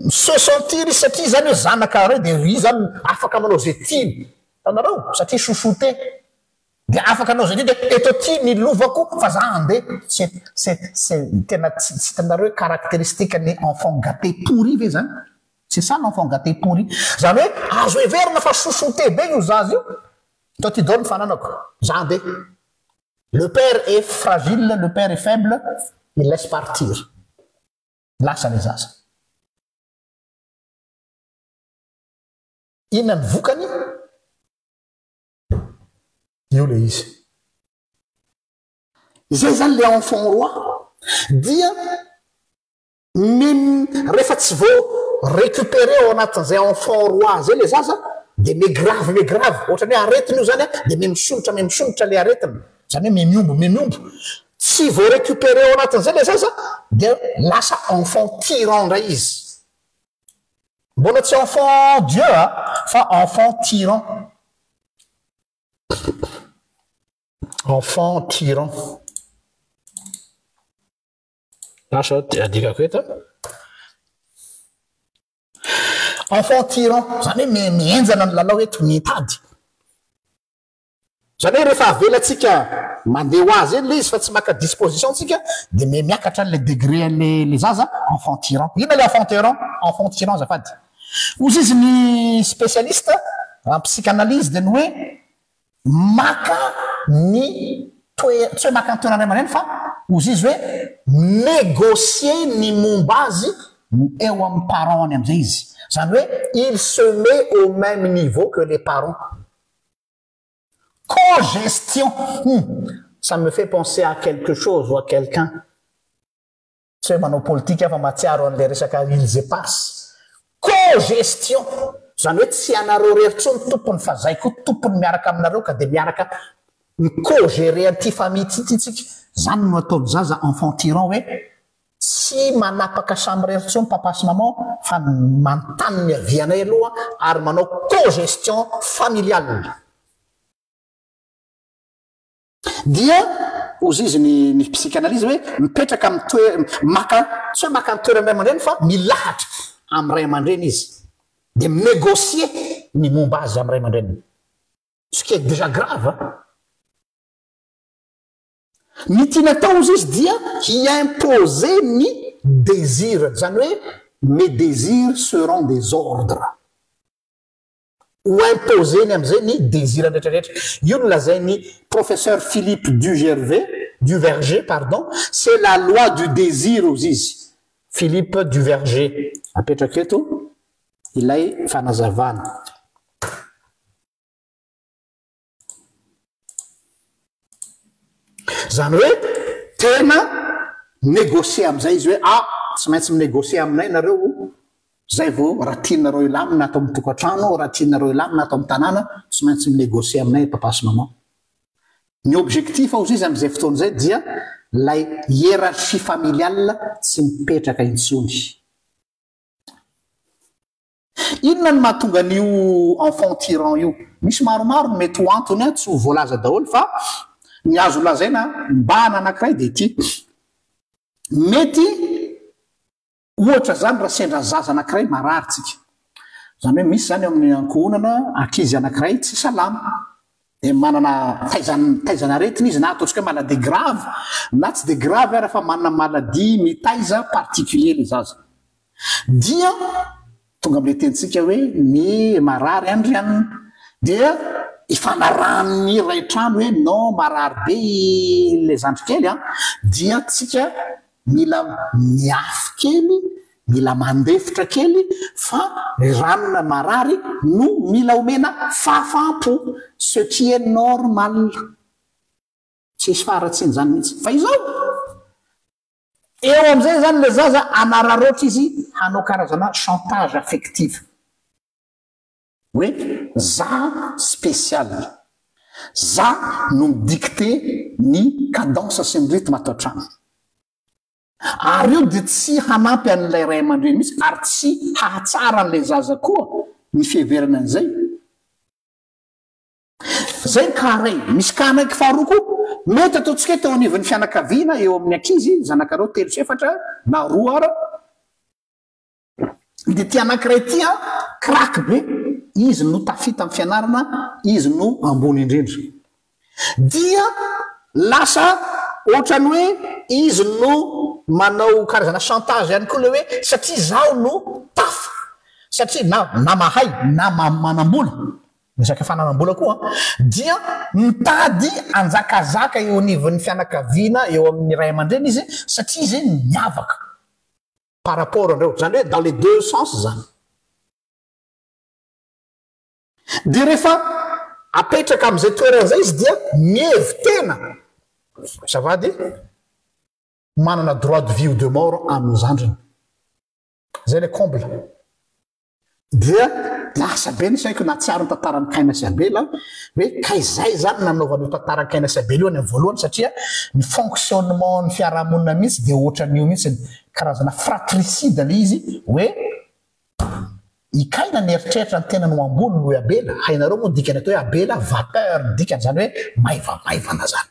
se sentir satria zany hoe zanaka re de i zany afaka manao zay tiany tanareo satria sosote de afaka anao zay ty de eto ty ny lovako fa za handeha c'est tena tsy tanareo hoe caractéristique ny enfant gâté pourri ve zany c'est ça l'enfant gâté pourri zany hoe azo everina fa sosote be io zazy io to ty dao ny fananako za handeha le père est fragile le père est faible il laisse partir lasa le zaza ina ny vokany io le izy zay zany le enfant roi dia rehefa tsy vao récupérer ao anatin'izay enfant roi zay le zaza de me grave ohatrany hoe aretiny io zany de memisolotra le aretiny zany hoe memiombo tsy vao récupérer ao anatin'izay le zaza de lasa enfant tyran ndray izy mbola tsy enfant Dieu fa enfant tyran lasa adikako eto enfant tyran zany hoe mienjana ny lalao eto mitady zany hoe rehefa avelatsika mandeha ho azy eny le izy fa tsy maka disposition tsika de miakatra le degré le zaza enfant tyran ina le enfant tyran zafady ozy izy ny spécialiste en psychanalyse de ny hoe maka ny tsy hoe maka ny toerana ray aman'eny fa ozy izy hoe négocier ny momba azy eo amin'ny parent any am'izay izy zany hoe il se met au même niveau que les parents co-gestion ça me fait penser à quelque chose ou à quelqu'un tsy hoe manao politique afa matsiaro an'le resaka ils et passe co-gestion zany hoe tsy anareo reritra ny tompony fa zay koa tompony miaraka aminareo ka de miaraka ny co-gérer an'ity famille tytsika zany no ataony zaza enfant tyran hoe tsy manapaka samy reritra ny papa sy maman fa mantany ny avianay aloha ary manao co-gestion familiale dia ozy izy ny psychanalyse hoe mipetraka amy maka tsy hoe maka ny toerany ray aman-dreny fa milahatra amy ray aman-dreny izy de négocier ny momba azy amy ray aman-dreny ce qui est déjà grave ny tia natao izy dia hiimposer ny désir zany hoe mes désirs seront des ordres ou imposer ny am'izay ny désir rehetrarehetra io no lazay ny professeur Philippe Duverger pardon c'est la loi du désir ozy izy Philippe Duverger apetraka eto ilay fanazavana zany hoe tena négocier am'izay izy hoe tsy maintsy minégocier aminay nareo zay vao raha tianareo ilamina atao amy tokantrano raha tianareo ilamina atao amy tanàna tsy maintsy minégocier aminay papa sy maman ny objectif ozy izy am'izay fotoana zay dia lay hiérarchie familiale tsy mipetraka intsony. Inona ny mahatonga an'io enfant tyran io? Misy maromaro mety ho antony a, tsy ho voalaza daholo fa ny azo lazaina mbana anankiray dia ity. Mety ohatra zany raha sendra zaza anankiray marary tsika, zany hoe misy zany amin'ny ankohonana ankizy anankiray tsy salama, dia manana taizana aretina izy, na ataontsika hoe maladie grave na tsy dia grave ara fa manana maladie mitaiza particulier le zaza, dia tonga am'le tentsika hoe ny marary andrianina, dia ifanarahany ray trano hoe non marary be le zandrikely dia tsika mila miafy kely, mila mandefitra kely fa ranona marary no mila omena fafampo, ce qui est normal. Tsy isy faharatsiny zany mihitsy fa izao eo am'izay zany le zaza anararoatra izy hanao karazana chantage affectif hoe za spécial, za no midicté ny cadence sy ny rythme atao trano, ary io dia tsy hanampy an'ilay ray aman-dreny mihitsy ary tsy hahatsara an'ilay zaza koa ny fiheverana an'izay. Zay karay misy kanaiky faharoa koa mety ataontsika teo anivon'ny fianakaviana eo amin'ny ankizy zanakareo 3-4 na 2 ara, dia ty anankiray ty craque be, izy no tafita amin'ny fianarana, izy no ambony indrindra, dia lasa ohatrany hoe izy no manao karazana chantage ihany koa le hoe satria zaho no tafa, satria na mahay na manambola, misaka fananam-bola koa dia mitady anjakazaka eo anivon'ny fianakaviana eo amin'ny ray aman-dreny izy satria izy miavaka par rapport andreo, zany hoe dans les deux sens zany. Dia rehefa apetraka am'izay toeran'izay izy dia mievy tena savady manana droit de vie ou de mort amin'ny zandriny, zay le comble. Dia lasa be ny saiko na tsy ary ny tantarany Kaina sy Abela hoe kay zay zany nanaovan'io tantarany Kaina sy Abela io any amin'ny voalohany, satria ny fonctionnement ny fiarahamonina mihitsy dia ohatran'io mihitsy karazana fratricide le izy hoe i Kaina ny eritreritra ny tena no ambony noho Abela. Hainareo moa dikany atao hoe Abela vapeur, dikany zany hoe maivamaivana zany,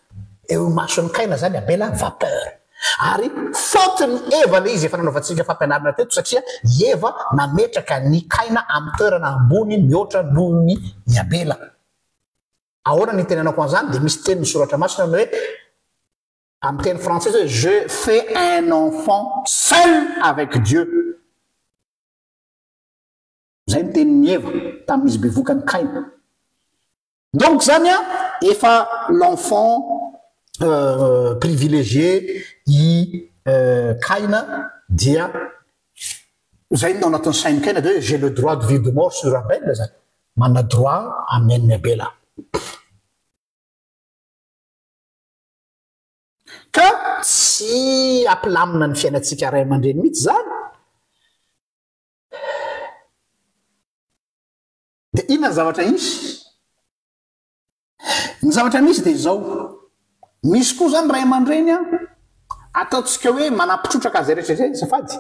eo mason'ny Kaina zany Abela vapeur, ary fotony Eva le izy efa nanaovantsika fampianarana teto satria Eva nametraka ny Kaina amin'ny toerana ambony mihoatra noho ny Abela. Ahoana ny tenenako an'izany dia misy teny misoratra masina hoe amin'ny teny français hoe je fais un enfant seul avec Dieu. Zay ny tenin'ny Eva tamin'izy bevokany Kaina. Donc zany efa l'enfant privilégié i Kaina dia zay no anatin'ny sainy Kaina de j'ai le droit de vie de mort sur Abel, zany manana droit amin'ny Abela. Ka tsy ampilamina ny fiainantsika ray aman-dreny mihitsy zany. Dia inona ny zavatra misy? Ny zavatra misy dia izao, misy koa zany ray aman-dreny ataontsika hoe manampitrotraka azy rehetra safady.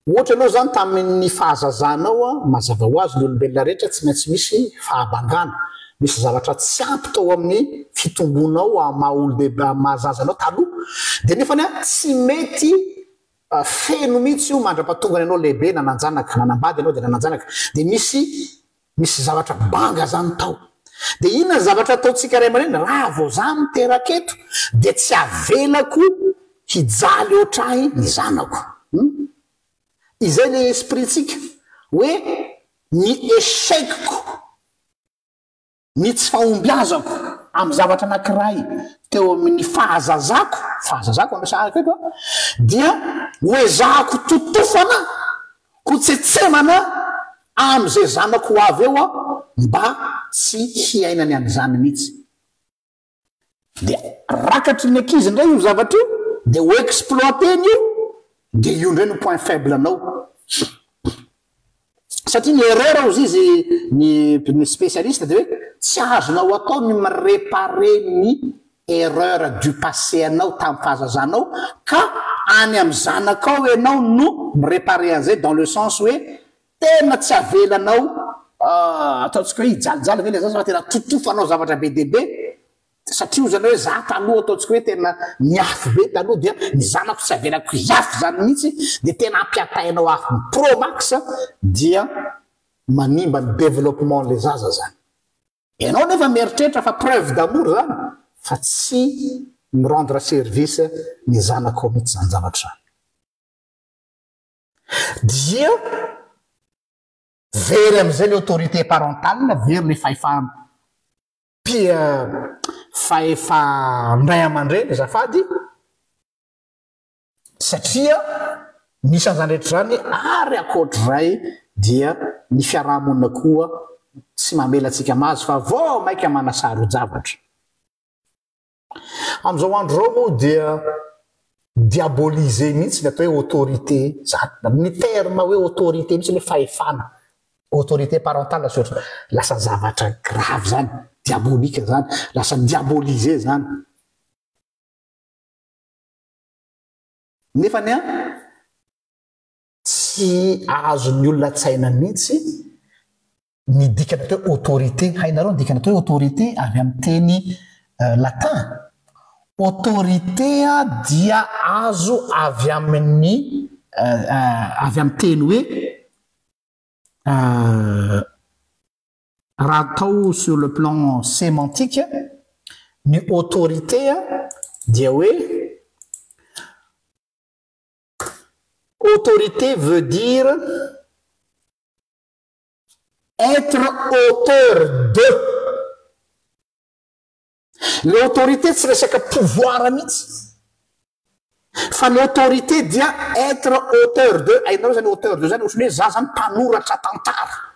Ohatra anao zany tamin'ny fahazazanao mazava ho azy ny olombelona rehetra tsy maintsy misy fahabangana, misy zavatra tsy ampy tao amin'ny fitombonao maha olombelona mahazazanao taloha, dia nefany tsy mety feno mihitsy io mandra-pahatongany ianao lehibe nananjanaka, nanambady ianao dia nananjanaka, dia misy zavatra banga zany tao. Dia inona ny zavatra ataontsika ray aman-dreny raha vao za miteraka eto dia tsy avelako hijaly ohatrahy ny zanako. Izay le esprit-tsika hoe ny échecko, ny tsy fahombiazako amin'ny zavatra anankiray teo amin'ny fahazazako ampiasako eto dia hoezahako totofana ho tsetsemana amin'izay zanako ho avy eo mba tsy hiainany an'izany mihitsy. Dia rakatry ny ankizy indray io zavatra io dia ho exploiteny io, dia io indray no point faible anao. Satria ny erreur ozy izy ny spécialiste dia hoe tsy azonao atao ny miréparer ny erreur du passé anao tamin'ny fahazazanao ka any amin'ny zanakao ianao no miréparé an'izay dans le sens hoe tena tsy avelanao ataontsika hoe ijalijaly ve le zaza fa tena totofanao zavatra be deaibe satria o zany hoe za taloha ataontsika hoe tena miafy be taloha dia ny zanako tsy avelako iafy zany mihitsy dia tena ampiatainao afy ny promax dia manimba ny développement le zaza zany ianao nefa mieritreritra fa preuve d'amour zany fa tsy mirendre service ny zanakao mihitsy zany zavatra dia very am'izay le autorité parentale very le faefandray aman-dreny zafady satria misy an'izany rehetra zany ary akoatrizay dia ny fiarahamonina koa tsy mamelatsika mazy fa vao maika manasary ho javatra am'izao andro zao moa dia diaboliser mihitsy ny atao hoe autorité zany ny terme hoe autorité mihitsy le faefana autorité parentale lasa zavatra grave zany diabolika zany lasa diaboliser zany nefany a tsy azony olona tsaina mihitsy ny dikana atao hoe autorité hainareo ny dikana atao hoe autorité avy amin'ny teny latin autorité dia azo avy amin'ny teny hoe raha atao sur le plan sémantique ny autorité dia hoe autorité veut dire être auteur de l'autorité tsy resaka pouvoir mihitsy fa l'autorité dia être auteur de ainao zany auteur de zany ohatrany hoe za zany mpanoratra tantara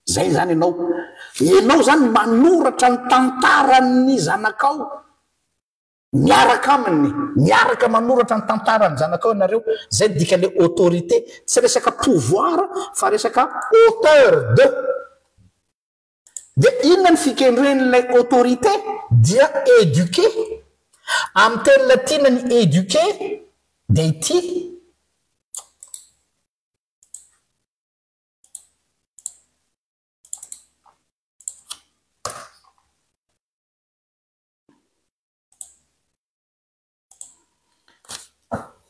zay zany ianao zany manoratra ny tantarany zanakao miaraka aminy miaraka manoratra ny tantarany zanakao ianareo zay dikale autorité tsy resaka pouvoir fa resaka auteur de dia inona ny fikendren'ilay autorité dia éduqué amin'ny teny latina ny éduqué dia ity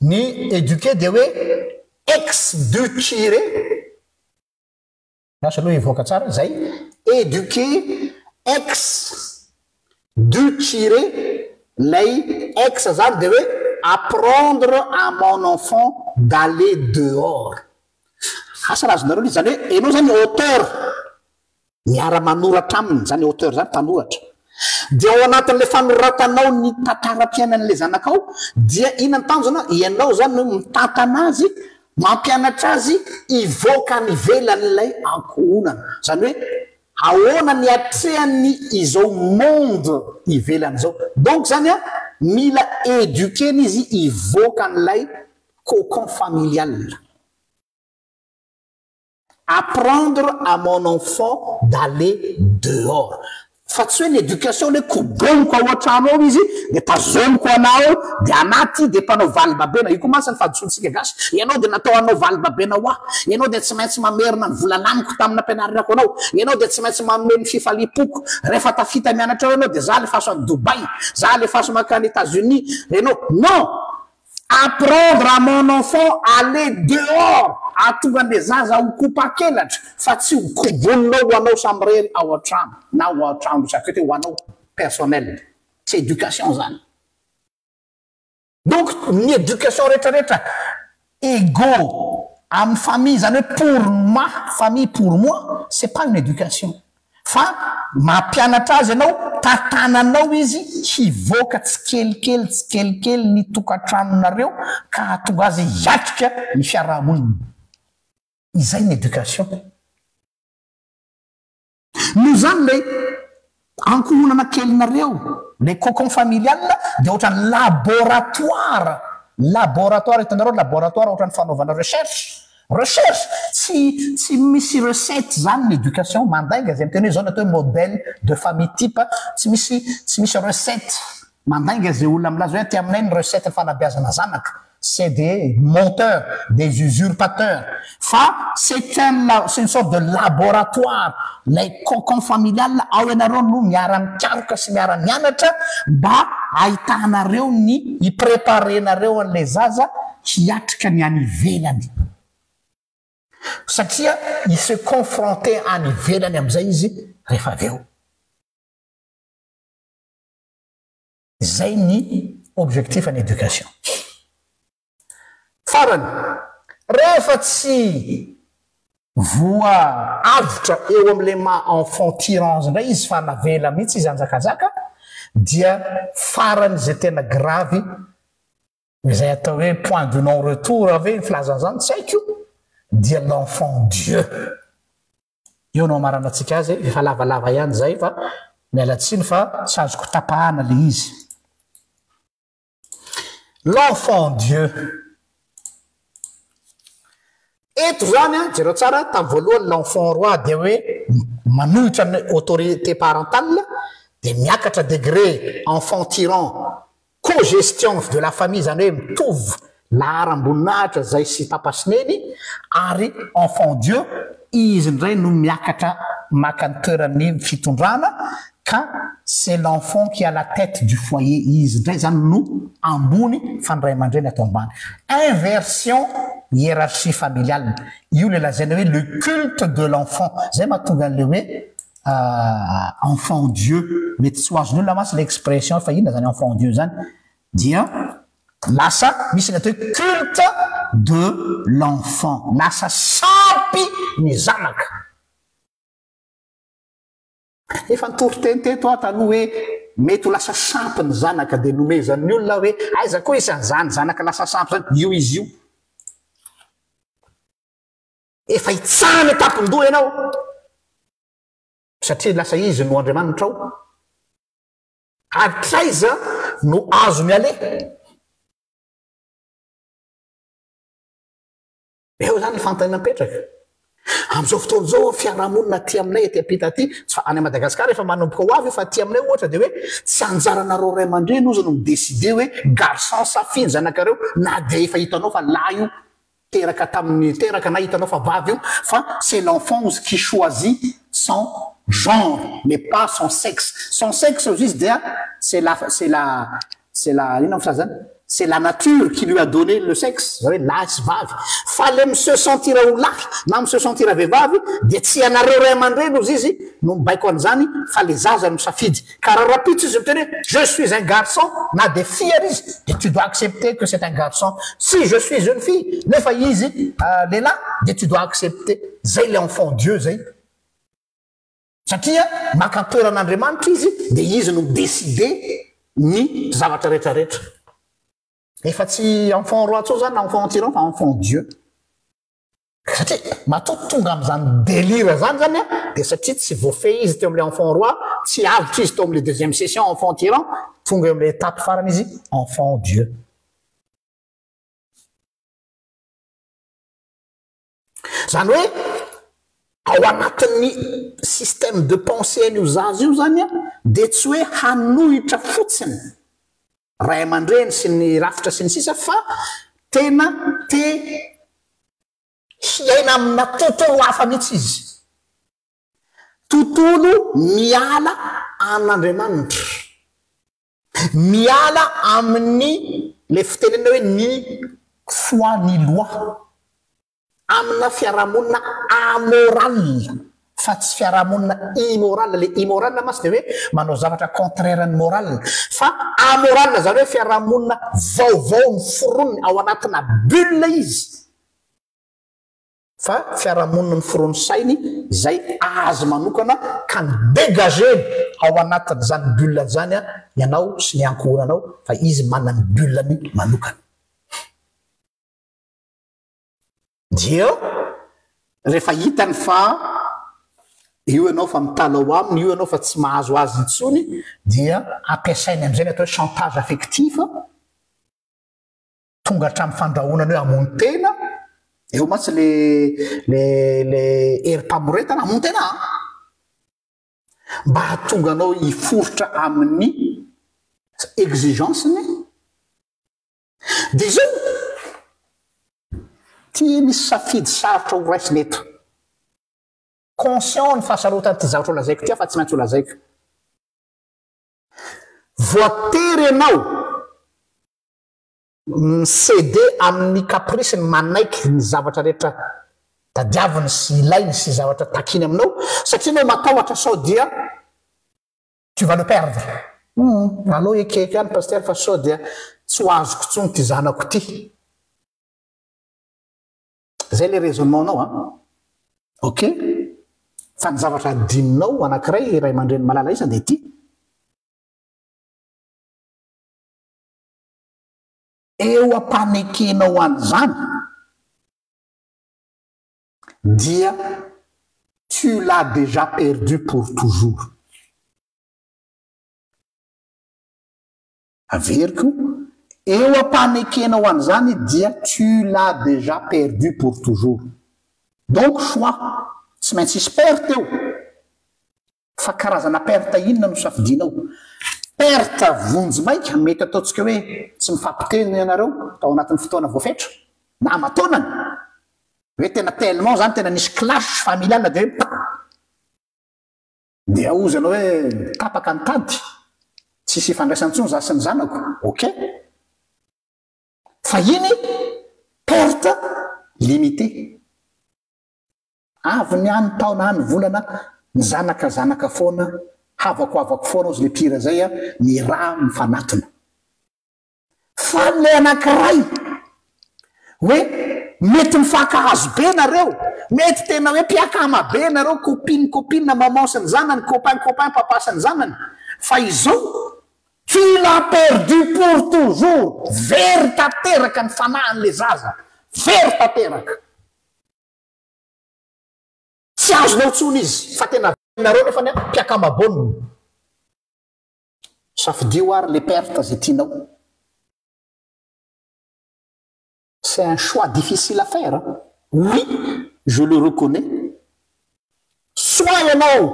ny éduqué dia hoe exducere asa aloha ivoaka tsara zay éduqué exducere lay ex zany dia hoe apprendre à mon enfant d'aller dehors asa raha azonareo izy zany hoe enao zany auteur miara-manoratra aminy zany auteur zany mpanoratra dia ao anatin'le fanoratanao ny tantaram-piainan'le zanakao dia inany tanjona ianao zany no mitantana azy mampianatra azy ivoaka ny velan'ilay ankohonana zany hoe ahoana ny atrehany izao monde ivelan'izao donc zany a mila éduquena izy ivoaka n'ilay cocon familial apprendre à mon enfant d'aller dehors fa tsy hoe ny éducation le koboniko ao an-trano ao izy dia tazomiko anao dia anaty dia mpanao valibabena io koa masy ny fahadisontsika gasy ianao dia natao anao valibabena ho aho ianao dia tsy maintsy mamerina ny volanamiko tamina ampianarinako anao ianao dia tsy maintsy mameny fifalipoko rehefa tafita mianatra ao ianao dia za le faso any Dubai za le faso makany États-Unis ianao non apprendre à mon enfant aller dehors atonga an'le zaza ho kopa-kelatra fa tsy ho koboninao ho anao samy rery ao an-trano na ho an-trano isaky hoe ho anao personnel tsy éducation zany donc ny éducation rehetrarehetra égaux amin'ny famille zany hoe pour ma famille pour moi c'est pas une éducation fa mampianatra azy ianao tantananao izy hivoaka tsikelikely ny tokantranonareo ka hatonga azy hiatrika ny fiarahamonina izay ny éducation no zany le ankohonana kelinareo le cocon familial dia ohatrany laboratoire hitanareo laboratoire ohatrany fanaovana recherche tsy misy recette zany l'éducation mandainga zay miteny hoe zao natao hoe modèle de famille type tsy misy recette mandainga zay olona milaza hoe ty aminay ny recette fanabeazana zanaka c'est des menteurs, des usurpateurs. C'est une sorte de laboratoire. Les cocons familiales, nous miaran-karoka sy miara-mianatra mba ahitanareo ny ipreparenareo an'le zaza hiatrika ny any ivelany. Satria il se confrontait any ivelany am'izay izy rehefa avy eo. Zay ny objectif en éducation. Farany, rehefa tsy voa avitra eo am'le enfant tyrans ndray izy fa navela mihitsy izy anjakajaka, dia farany zay tena gravy, izay atao hoe point de non retour ave ny filazanzany tsy haiko, dia l'enfant Dieu. Eo no amarana atsika azy, efa lavalava ihany zay fa mialatsiny fa tsy azoko tapahana le izy. L'enfant Dieu. Eto zany a jereo tsara tamin'ny voalohany l'enfant roi dia hoe manohitra ny autorité parentale dia miakatra degré enfant tyran co-gestion de la famille zany hoe mitovy laharam-boninahitra zay sy tapasineny ary enfant Dieu izy indray no miakatra maka ny toeran'ny fitondrana ka c'est l'enfant qui a la tête du foyer izy indray zany no ambony fandray aman-dreny atao ambany. Inversion hiérarchie familiale. Io le lazaina hoe le culte de l'enfant. Zay mahatonga an'le hoe enfant Dieu. Mety tsy ho azon'olona masy l'expression fa inona zany enfant Dieu zany dia lasa misy ny atao hoe culte de l'enfant. Lasa sampy ny zanaka. Efa nitory-teto taloha hoe mety ho lasa sampy ny zanaka dia nomezan'ny olona hoe aiza koa isan'izany zanaka lasa sampy zany io izy io. Efa hitsahany tapon-doha ianao satria lasa izy no Andriamanitra ao. Ary traiza no azo miale. Eo zany ny fanontaniana mipetraka. Amin'izao fotoan'izao fiarahamonina ty aminay ety ampita ty tsy fa any Madagasikara efa manomboka ho avy fa ty aminay ohatra dia hoe tsy anjaranareo ray aman-dreny ozy no mideside hoe garçon safiny zanakareo na dia efa hitanao fa lahy io teraka tamin'ny teraka na hitanao fa vavy io fa c'est l'enfant qui choisit son genre mais pas son sexe. Son sexe juste dia c'est la nature qui lui a donné le sexe. Vous savez, lahy sy vavy. Fallait me se sentir ho lahy na me se sentir vehivavy dia tsy anareo ray aman-dreny ozy izy no mibaiko an'izany fa le zaza misafidy. Car rapide izy miteny je suis un garçon na des filles izy dia tu dois accepter que c'est un garçon. Si je suis une fille nefa izy lehilahy dia tu dois accepter. Zay le enfant Dieu zay. Satria maka toeran'Andriamanitra izy dia izy no mideside ny zavatra rehetrarehetra. Efa tsy enfant roi tsao zany enfant tyran fa enfant Dieu. Satria matoto tonga am'izany délire zany zany a dia satria tsy voafehy izy teo am'le enfant roi tsy avitra izy teo am'le deuxième session enfant tyran tonga am'le étape farany izy enfant Dieu. Zany hoe ao anatin'ny système de pensée an'io zaza io zany a dia tsy hoe hanohitra fotsiny ray aman-dreny sy ny rafitra sy ny sisa fa tena te hiaina amina tontolo hafa mihitsy izy. Tontolo miala amin'Andriamanitra. Miala amin'ny le fitenena hoe ny foi ny loi. Amina fiarahamonina amoral fa tsy fiarahamonina immoral. Le immoral masy dia hoe manao zavatra contraire ny moral fa amoral zany hoe fiarahamonina vaovao miforonony ao anatina bulle izy. Fa fiarahamonina miforon'ny sainy izay azo manokana ka midégageny ao anatin'izany bulle zany a ianao sy ny ankohonanao fa izy manany bulleny manokana. Dia rehefa hitany fa io ianao fa mitala ao aminy, io ianao fa tsy mahazo azy intsony dia ampiasainy amin'izay atao hoe chantage affectif tonga hatramin'ny fandrahonany hoe hamono tena. Eo matsy le herim-pamoretana hamono tena mba hahatonga anao hiforotra amin'ny exigenceny dia zao tia misy safidy sarotra ho raisiny eto conscient ny fahasarotany ty zavatra ho lazaiko tia fa tsy maintsy ho lazaiko voatery ianao micede amin'ny caprisiny manaiky ny zavatra rehetra tadiaviny sy ilainy sy zavatra takiny aminao satria anao matahotra sao dia tu vas le perdre allo ekeka any paster fa sao dia tsy ho azoko tsony ty zanako ty zay le raisonnement nao ok fa ny zavatra dininao anankiray ray aman-dreny malala isa dia ty eo ampanekenao an'izany dia tu l'as déjà perdu pour toujours averiko eo ampanekenao an'izany dia tu l'as déjà perdu pour toujours donc choix tsy maintsy isy perte eo fa karazana perte inona no safidinao perte vonjy maika mety ataontsika hoe tsy mifampiteny ianareo tao anatin'ny fotoana voafetra na amatonany hoe tena tellement zany tena nisy clash familiale dia ozy anao hoe tapaka ny tady tsisy ifandraisantsony za sy ny zanako ok fa iny perte limité avy ny any taona any volana ny zanaka foana havako foana ozy le pira zay ny raha mifanatona fa le anankiray hoe mety mifakahazo be nareo mety tena hoe mpiakama be nareo copine maman sy ny zanany copain papa sy ny zanany fa izao tu l'as perdu pour toujours very tanteraka ny fanahin'le zaza very tanteraka tsy azonao tsony izy fa tena nareo nefa ny mpiakamaboniny safidio ary le perte zay tianao c'est un choix difficile à faire oui je le reconnais soit ianao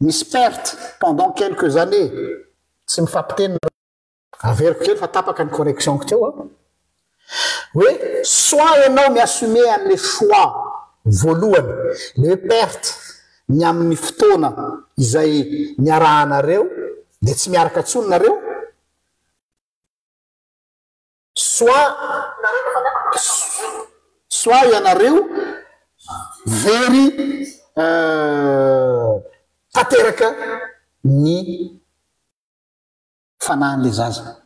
misy perte pendant quelques années tsy mifampiteny averiko kely fa tapaka ny correction teo hoe soit ianao miassume an'le choix voalohany le hoe perte ny amin'ny fotoana izay niarahanareo dia tsy miaraka tsony nareo soit ianareo very tanteraka ny fanahin'le zaza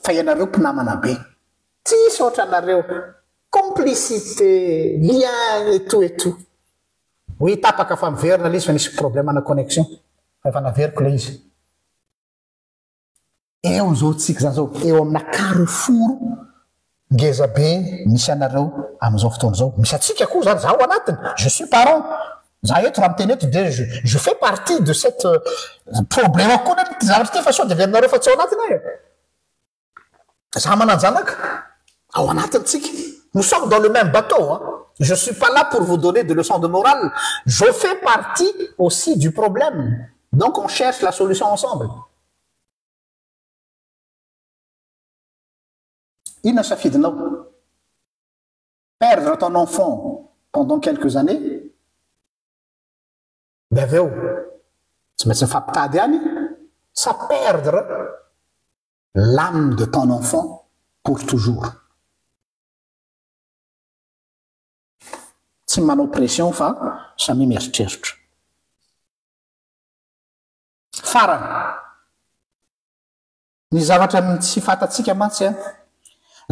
fa ianareo mpinamana be tsisy ohatra anareo complicité lien et tout oui tapaka fa miverina le izy fa nisy problème na connexion fa efa naveriko le izy eo zao tsika zany zao eo amina carrefour ngeza be misy anareo am'izao fotoana zao misy atsika koa zany zaho anatiny je suis parent za eto raha miteny eto dia je fais partie de cette problème koa na ty zavatra ty fa sao de verinareo fa tsy ao anatiny ahy za mananjanaka ao anatiny tsika nous sommes dans le même bateau je suis pas là pour vous donner des leçons de morale je fais partie aussi du problème donc on cherche la solution ensemble inona safidinao perdre ton enfant pendant quelques années dia aveo tsy maintsy mifampitady any ça perdre l'âme de ton enfant pour toujours tsy manao pression fa samy mieritreritra farany ny zavatra tsy fatatsika mantsy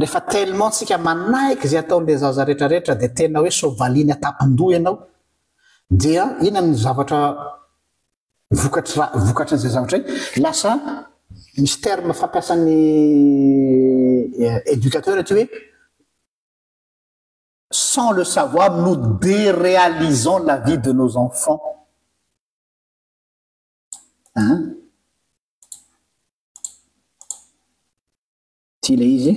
rehefa tellement tsika manaiky zay ataon'le zaza rehetrarehetra dia tena hoe sovaliny atapindoha ianao dia ina ny zavatra vokatra n'izay zavatra iny lasa misy terme fampiasan'ny éducateur ty hoe sans le savoir nous déréalisons la vie de nos enfants ty le izy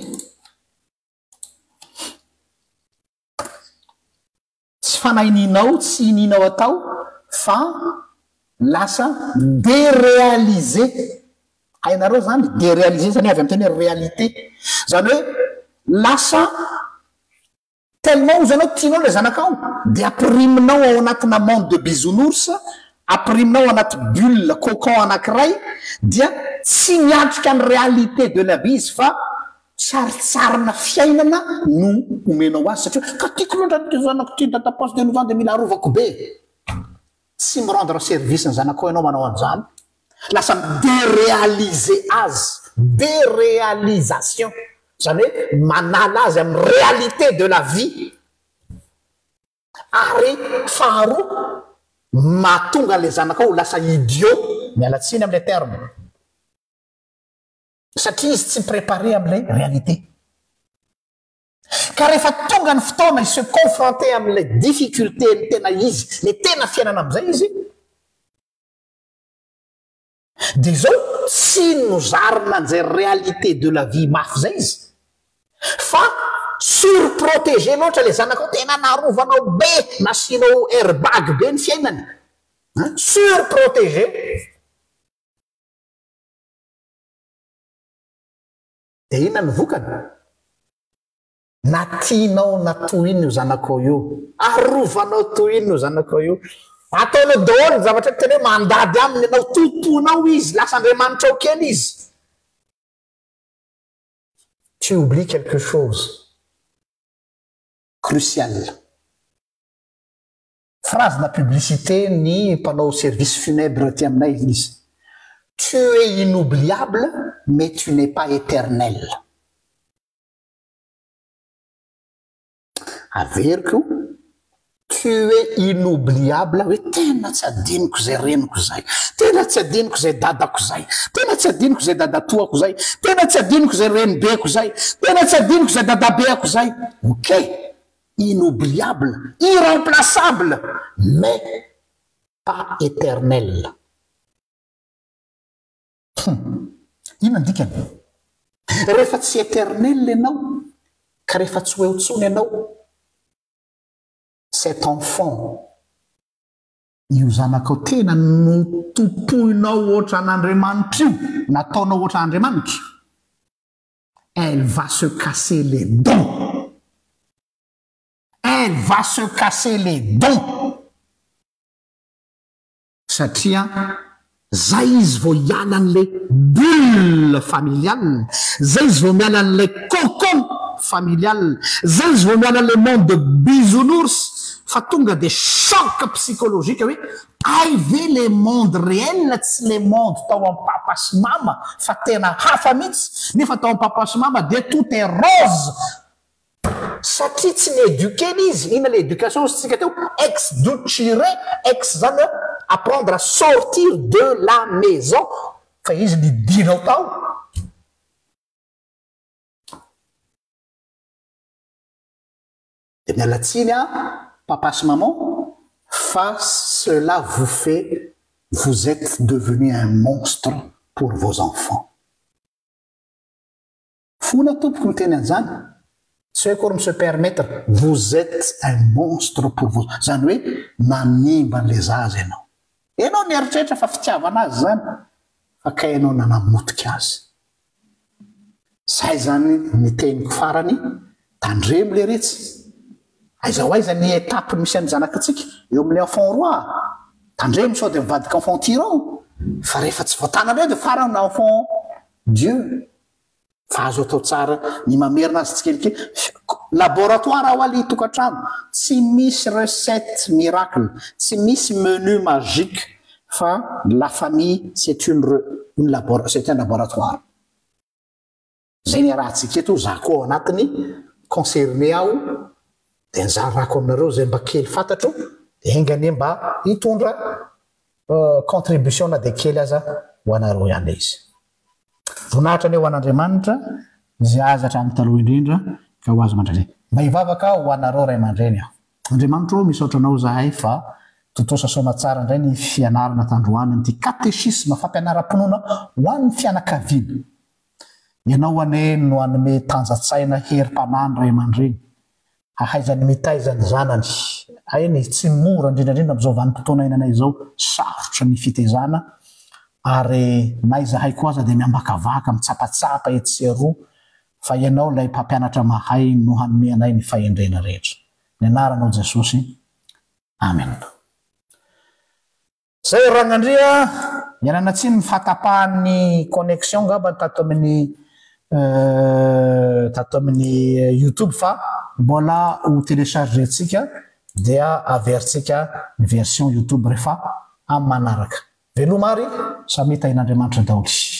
tsy fanaininao tsy ininao atao fa lasa déréaliser hainareo zany déréaliser zany avy am'teny hoe réalité zany hoe lasa tellement ozy anao tianao le zanakao de ampiriminao ao anatina monde de bisounours ampiriminao ao anaty bulle cocon anankiray dia tsy miatrika ny réalité de la vie izy fa saritsarina fiainana no omenao azy satria ka tiako loatra ty zanako ty dataposte de novembre de mila arovako be tsy mirendre service ny zanakao ianao manao an'izany lasa déréaliser azy déréalisation zany hoe manala azy amin'ny réalité de la vie ary faharoa mahatonga le zanakao lasa idiot mialatsiny am'le terme satria izy tsy préparé am'le réalité ka rehefa tonga ny fotoana i se confronter am'le difficulté ny tena izy le tena fiainana am'izay izy de zao tsy nozarina an'izay réalité de la vie mafy zay izy fa surprotégé loatra le zanakao tena narovanao be nasianao airbag be ny fiainany surprotégé de ina ny vokany natianao natoino io zanakao io arovanao toino io zanakao io ataonao daholo zavatra tena hoe mandady aminy anao tomponao izy lasa andriamanitra ao kely izy tu oublies quelque chose crucial phrase na publicité ny mpanao service funèbre ty aminay izy tu es inoubliable mais tu n'es pas éternel averiko tu es inoubliable hoe tena tsy adiniko zay reniko zay tena tsy adiniko zay dadako zay tena tsy adiniko zay dadatoako zay tena tsy adiniko zay renibeko zay tena tsy adiniko zay dadabeako zay ok inoubliable irremplaçable mais pas éternel ino andikany rehefa tsy éternel ianao ka rehefa tsy hoe otsony ianao cet enfant io zanakao tena no tompoinao ohatra an'Andriamanitra io nataonao ohatra an'Andriamanitra elle va se casser les dents elle va se casser les dents satria zay izy vao hiala an'le bulle familiale zay izy vao miala an'le cocon familiale zay izy vao miala an'le monde de bisounours fa tonga de choc psychologique hoe ay ve le monde réel tsy le monde tao amin'ny papa sy mama fa tena hafa mihitsy nefa tao amin'ny papa sy mama de tout est rose satria tsy nieduqué izy ina l'éducation sitsika teo exducere ex zany apprendre à sortir de la maison fa izy nidinao tao de mialatsiny papa sy maman fa cela vous fait vous êtes devenu un monstre pour vos enfants fona tompoko miteny an'izany tsy hoe kory se permettre vous êtes un monstre pour vos zany hoe nanimba le zaza ianao nieritreritra fa fitiavana azy zany fa ka ianao nanamotika azy zay zany niteniko farany tandremo le retsy aiza ho aiza ny étape misy any zanakatsika eo amin'ny enfant roi tandremo sao de mivadika enfant tyran fa rehefa tsy voatanareo de farany enfant Dieu fa azo atao tsara ny mamerina azy tsikelikely laboratoire ao ali tokantrano tsy misy recette miracle tsy misy menu magique fa la famille c'est un laboratoire zay ny rahantsika eto za koa ao anatiny concerné ao de nizarako aminareo zay mba kely fantatro de engane mba hitondra contribution na de kely aza ho anareo ihany izy vonahitra ny ho an'Andriamanitra zay aza hatramin'ny taloha indrindra ka ho azo mandray mba hivavaka ho anareo ray aman-dreny aho Andriamanitra misaotra anao zahay fa totosa soma tsara indray ny fianarana tandroany an'ity catéchisme fampianaram-pinoana ho an'ny fianakaviana ianao ane no anome tanjatsaina herim-panany ray aman-dreny hahaizany mitaizany zanany ainy tsy mora indrindrandrindra am'izao vanim-potoana ainanay izao sarotra ny fitezana ary na izahay koa aza dia miambakavaka mitsapatsapa etsy sy aroa fa ianao ilay mpampianatra mahay no hanomeanay ny fahendrena rehetra ny anaranao Jesosy amen. Zay ragnandria ianana tsiny ny fatapahan'ny connexion ngamba tato amin'ny YouTube fa mbola ho télécharger atsika dia averitsika ny version YouTube rehefa amin'ny manaraka. Velomary samita in'Andriamanitra daholy.